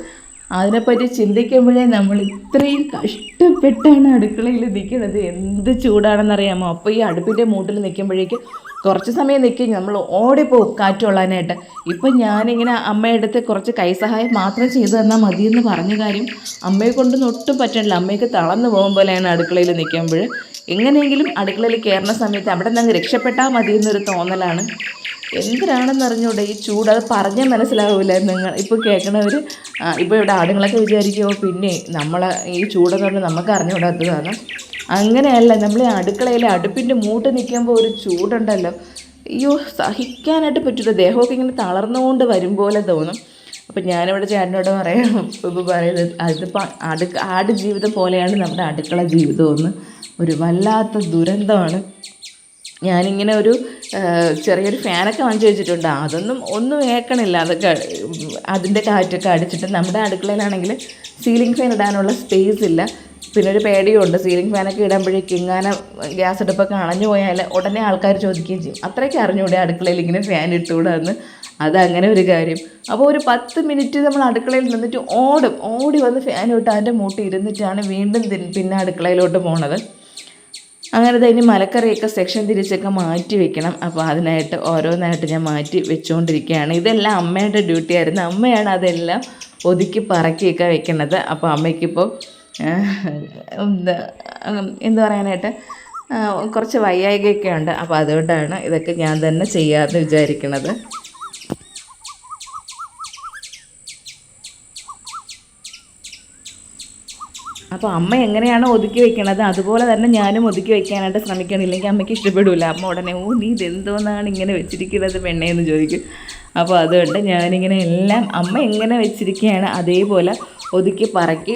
അതിനെപ്പറ്റി ചിന്തിക്കുമ്പോഴേ നമ്മൾ ഇത്രയും കഷ്ടപ്പെട്ടാണ് അടുക്കളയിൽ നിൽക്കുന്നത്. എന്ത് ചൂടാണെന്നറിയാമോ. അപ്പോൾ ഈ അടുപ്പിൻ്റെ മൂട്ടിൽ നിൽക്കുമ്പോഴേക്ക് കുറച്ച് സമയം നിൽക്കും, നമ്മൾ ഓടിപ്പോവും കാറ്റ് കൊള്ളാനായിട്ട്. ഇപ്പം ഞാനിങ്ങനെ അമ്മയെടുത്ത് കുറച്ച് കൈസഹായം മാത്രം ചെയ്തു തന്നാൽ മതിയെന്ന് പറഞ്ഞ കാര്യം അമ്മയെ കൊണ്ടൊന്നും ഒട്ടും പറ്റണില്ല. അമ്മയ്ക്ക് തളർന്നു പോകും പോലെയാണ് അടുക്കളയിൽ നിൽക്കുമ്പോൾ. എങ്ങനെയെങ്കിലും അടുക്കളയിൽ കയറുന്ന സമയത്ത് അവിടെ നിന്ന് രക്ഷപ്പെട്ടാൽ മതിയെന്നൊരു തോന്നലാണ്. എന്തിനാണെന്ന് അറിഞ്ഞൂടെ ഈ ചൂട്, അത് പറഞ്ഞാൽ മനസ്സിലാവില്ല. നിങ്ങൾ ഇപ്പോൾ കേൾക്കണവർ ഇപ്പോൾ ഇവിടെ ആടുകളൊക്കെ വിചാരിക്കുമോ പിന്നെ നമ്മൾ ഈ ചൂടെന്ന് പറഞ്ഞാൽ നമുക്ക് അറിഞ്ഞുകൂടാത്തതാണ്. അങ്ങനെയല്ല, നമ്മൾ ഈ അടുക്കളയിൽ അടുപ്പിൻ്റെ മൂട്ട് നിൽക്കുമ്പോൾ ഒരു ചൂടുണ്ടല്ലോ, അയ്യോ സഹിക്കാനായിട്ട് പറ്റില്ല. ദേഹമൊക്കെ ഇങ്ങനെ തളർന്നുകൊണ്ട് വരും പോലെ തോന്നും. അപ്പം ഞാനിവിടെ ചേട്ടനോട് പറയാം, ഇപ്പോൾ പറയുന്നത് അതിപ്പോൾ ആട് ജീവിതം പോലെയാണ് നമ്മുടെ അടുക്കള ജീവിതമെന്ന്. ഒരു വല്ലാത്ത ദുരന്തമാണ്. ഞാനിങ്ങനെ ഒരു ചെറിയൊരു ഫാനൊക്കെ വാങ്ങിച്ച് വെച്ചിട്ടുണ്ട്. അതൊന്നും ഒന്നും ഏൽക്കണില്ല. അതൊക്കെ അതിൻ്റെ കാറ്റൊക്കെ അടിച്ചിട്ട് നമ്മുടെ അടുക്കളയിലാണെങ്കിൽ സീലിംഗ് ഫാൻ ഇടാനുള്ള സ്പേസ് ഇല്ല. പിന്നെ ഒരു പേടിയുണ്ട്, സീലിംഗ് ഫാനൊക്കെ ഇടുമ്പോഴേക്കും ഇങ്ങനെ ഗ്യാസ് അടുപ്പൊക്കെ അണഞ്ഞു പോയാൽ ഉടനെ ആൾക്കാർ ചോദിക്കുകയും ചെയ്യും. അത്രയ്ക്ക് അറിഞ്ഞൂടെ അടുക്കളയിൽ ഇങ്ങനെ ഫാൻ ഇട്ടുകൂടാന്ന്. അതങ്ങനെ ഒരു കാര്യം. അപ്പോൾ ഒരു 10 മിനിറ്റ് നമ്മൾ അടുക്കളയിൽ നിന്നിട്ട് ഓടി വന്ന് ഫാൻ ഇട്ട് അതിൻ്റെ മൂട്ടി ഇരുന്നിട്ടാണ് വീണ്ടും പിന്നെ അടുക്കളയിലോട്ട് പോണത്. അങ്ങനെ ഇനി മലക്കറിയൊക്കെ സെക്ഷൻ തിരിച്ചൊക്കെ മാറ്റി വെക്കണം. അപ്പോൾ അതിനായിട്ട് ഓരോന്നായിട്ട് ഞാൻ മാറ്റി വെച്ചുകൊണ്ടിരിക്കുകയാണ്. ഇതെല്ലാം അമ്മയുടെ ഡ്യൂട്ടി ആയിരുന്നു. അമ്മയാണ് അതെല്ലാം ഒതുക്കി പറക്കിയൊക്കെ വെക്കുന്നത്. അപ്പോൾ അമ്മയ്ക്കിപ്പോൾ എന്താ പറയാനായിട്ട് കുറച്ച് വയ്യായികയൊക്കെ ഉണ്ട്. അപ്പോൾ അതുകൊണ്ടാണ് ഇതൊക്കെ ഞാൻ തന്നെ ചെയ്യാമെന്ന് വിചാരിക്കുന്നത്. അപ്പോൾ അമ്മ എങ്ങനെയാണോ ഒതുക്കി വെക്കണത് അതുപോലെ തന്നെ ഞാനും ഒതുക്കി വെക്കാനായിട്ട് ശ്രമിക്കണം. ഇല്ലെങ്കിൽ അമ്മയ്ക്ക് ഇഷ്ടപ്പെടില്ല. അമ്മ ഉടനെ നീ ഇതെന്തോന്നാണ് ഇങ്ങനെ വെച്ചിരിക്കുന്നത് പെണ്ണേന്ന് ചോദിക്കും. അപ്പോൾ അതുകൊണ്ട് ഞാനിങ്ങനെ എല്ലാം അമ്മ എങ്ങനെ വെച്ചിരിക്കുകയാണ് അതേപോലെ ഒതുക്കി പറക്കി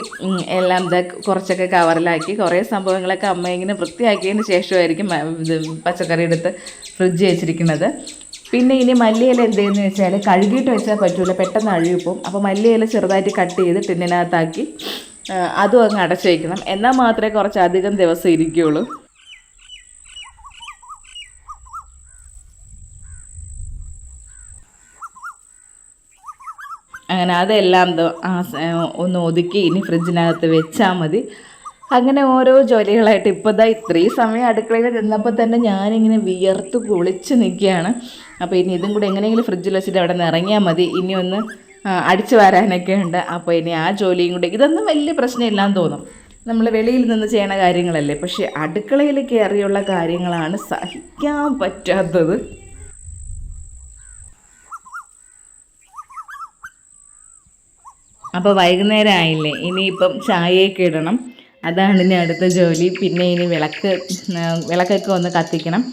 എല്ലാം കുറച്ചൊക്കെ കവറിലാക്കി കുറേ സംഭവങ്ങളൊക്കെ അമ്മ ഇങ്ങനെ വൃത്തിയാക്കിയതിന് ശേഷമായിരിക്കും ഇത് പച്ചക്കറി എടുത്ത് ഫ്രിഡ്ജ് വെച്ചിരിക്കുന്നത്. പിന്നെ ഇനി മല്ലിയില എന്തെന്ന് വെച്ചാൽ കഴുകിയിട്ട് വെച്ചാൽ പറ്റില്ല, പെട്ടെന്ന് അഴുകിപ്പോവും. അപ്പോൾ മല്ലിയില ചെറുതായിട്ട് കട്ട് ചെയ്ത് ടിന്നിനകത്താക്കി അതും അങ്ങ് അടച്ചു വയ്ക്കണം. എന്നാൽ മാത്രമേ കുറച്ചധികം ദിവസം ഇരിക്കുകയുള്ളൂ. അങ്ങനെ അതെല്ലാം ഒന്ന് ഒതുക്കി ഇനി ഫ്രിഡ്ജിനകത്ത് വെച്ചാൽ മതി. അങ്ങനെ ഓരോ ജോലികളായിട്ട് ഇപ്പോൾ ഇത്രയും സമയം അടുക്കളയിൽ നിന്നപ്പോൾ തന്നെ ഞാനിങ്ങനെ വിയർത്ത് കുളിച്ച് നിൽക്കുകയാണ്. അപ്പോൾ ഇനി ഇതും കൂടെ എങ്ങനെയെങ്കിലും ഫ്രിഡ്ജിൽ വെച്ചിട്ട് അവിടെ നിന്ന് ഇറങ്ങിയാൽ മതി. ഇനി ഒന്ന് അടിച്ചു വരാനൊക്കെ ഉണ്ട്. അപ്പോൾ ഇനി ആ ജോലിയും കൂടെ ഇതൊന്നും വലിയ പ്രശ്നമില്ലാന്ന് തോന്നും, നമ്മൾ വെളിയിൽ നിന്ന് ചെയ്യണ കാര്യങ്ങളല്ലേ. പക്ഷേ അടുക്കളയിൽ കയറിയുള്ള കാര്യങ്ങളാണ് സഹിക്കാൻ പറ്റാത്തത്. അപ്പോൾ വൈകുന്നേരം ആയില്ലേ, ഇനിയിപ്പം ചായയൊക്കെ ഇടണം. അതാണ് ഇനി അടുത്ത ജോലി. പിന്നെ ഇനി വിളക്കൊക്കെ ഒന്ന് കത്തിക്കണം.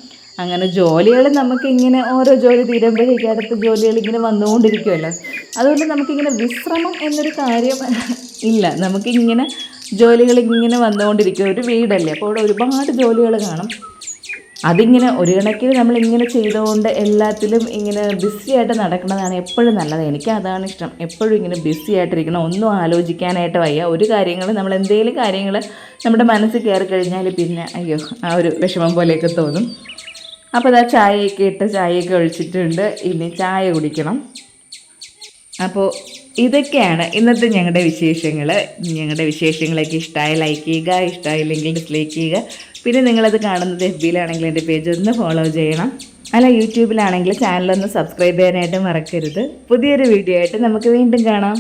അങ്ങനെ ജോലികൾ നമുക്കിങ്ങനെ ഓരോ ജോലി തീരുമ്പോഴേക്കും അടുത്ത ജോലികൾ ഇങ്ങനെ വന്നുകൊണ്ടിരിക്കുമല്ലോ. അതുകൊണ്ട് നമുക്കിങ്ങനെ വിശ്രമം എന്നൊരു കാര്യം ഇല്ല. നമുക്കിങ്ങനെ ജോലികൾ ഇങ്ങനെ വന്നുകൊണ്ടിരിക്കും. ഒരു വീടല്ലേ, അപ്പോൾ ഇവിടെ ഒരുപാട് ജോലികൾ കാണും. അതിങ്ങനെ ഒരു കണക്കിന് നമ്മളിങ്ങനെ ചെയ്തുകൊണ്ട് എല്ലാത്തിലും ഇങ്ങനെ ബിസി ആയിട്ട് നടക്കുന്നതാണ് എപ്പോഴും നല്ലത്. എനിക്ക് അതാണ് ഇഷ്ടം. എപ്പോഴും ഇങ്ങനെ ബിസി ആയിട്ടിരിക്കണം, ഒന്നും ആലോചിക്കാനായിട്ട് വയ്യ. ഒരു കാര്യങ്ങൾ നമ്മൾ എന്തെങ്കിലും കാര്യങ്ങൾ നമ്മുടെ മനസ്സിൽ കയറി കഴിഞ്ഞാൽ പിന്നെ അയ്യോ ആ ഒരു വിഷമം പോലെയൊക്കെ തോന്നും. അപ്പോൾ ചായയൊക്കെ ഒഴിച്ചിട്ടുണ്ട്. ഇനി ചായ കുടിക്കണം. അപ്പോൾ ഇതൊക്കെയാണ് ഇന്നത്തെ ഞങ്ങളുടെ വിശേഷങ്ങൾ. ഞങ്ങളുടെ വിശേഷങ്ങളൊക്കെ ഇഷ്ടമായി ലൈക്ക് ചെയ്യുക, ഇഷ്ടമായില്ലെങ്കിൽ ഡിസ്ലൈക്ക് ചെയ്യുക. പിന്നെ നിങ്ങളത് കാണുന്നത് FBയിലാണെങ്കിൽ എൻ്റെ പേജ് ഒന്ന് ഫോളോ ചെയ്യണം. അല്ല യൂട്യൂബിലാണെങ്കിൽ ചാനലൊന്ന് സബ്സ്ക്രൈബ് ചെയ്യാനായിട്ട് മറക്കരുത്. പുതിയൊരു വീഡിയോ ആയിട്ട് നമുക്ക് വീണ്ടും കാണാം.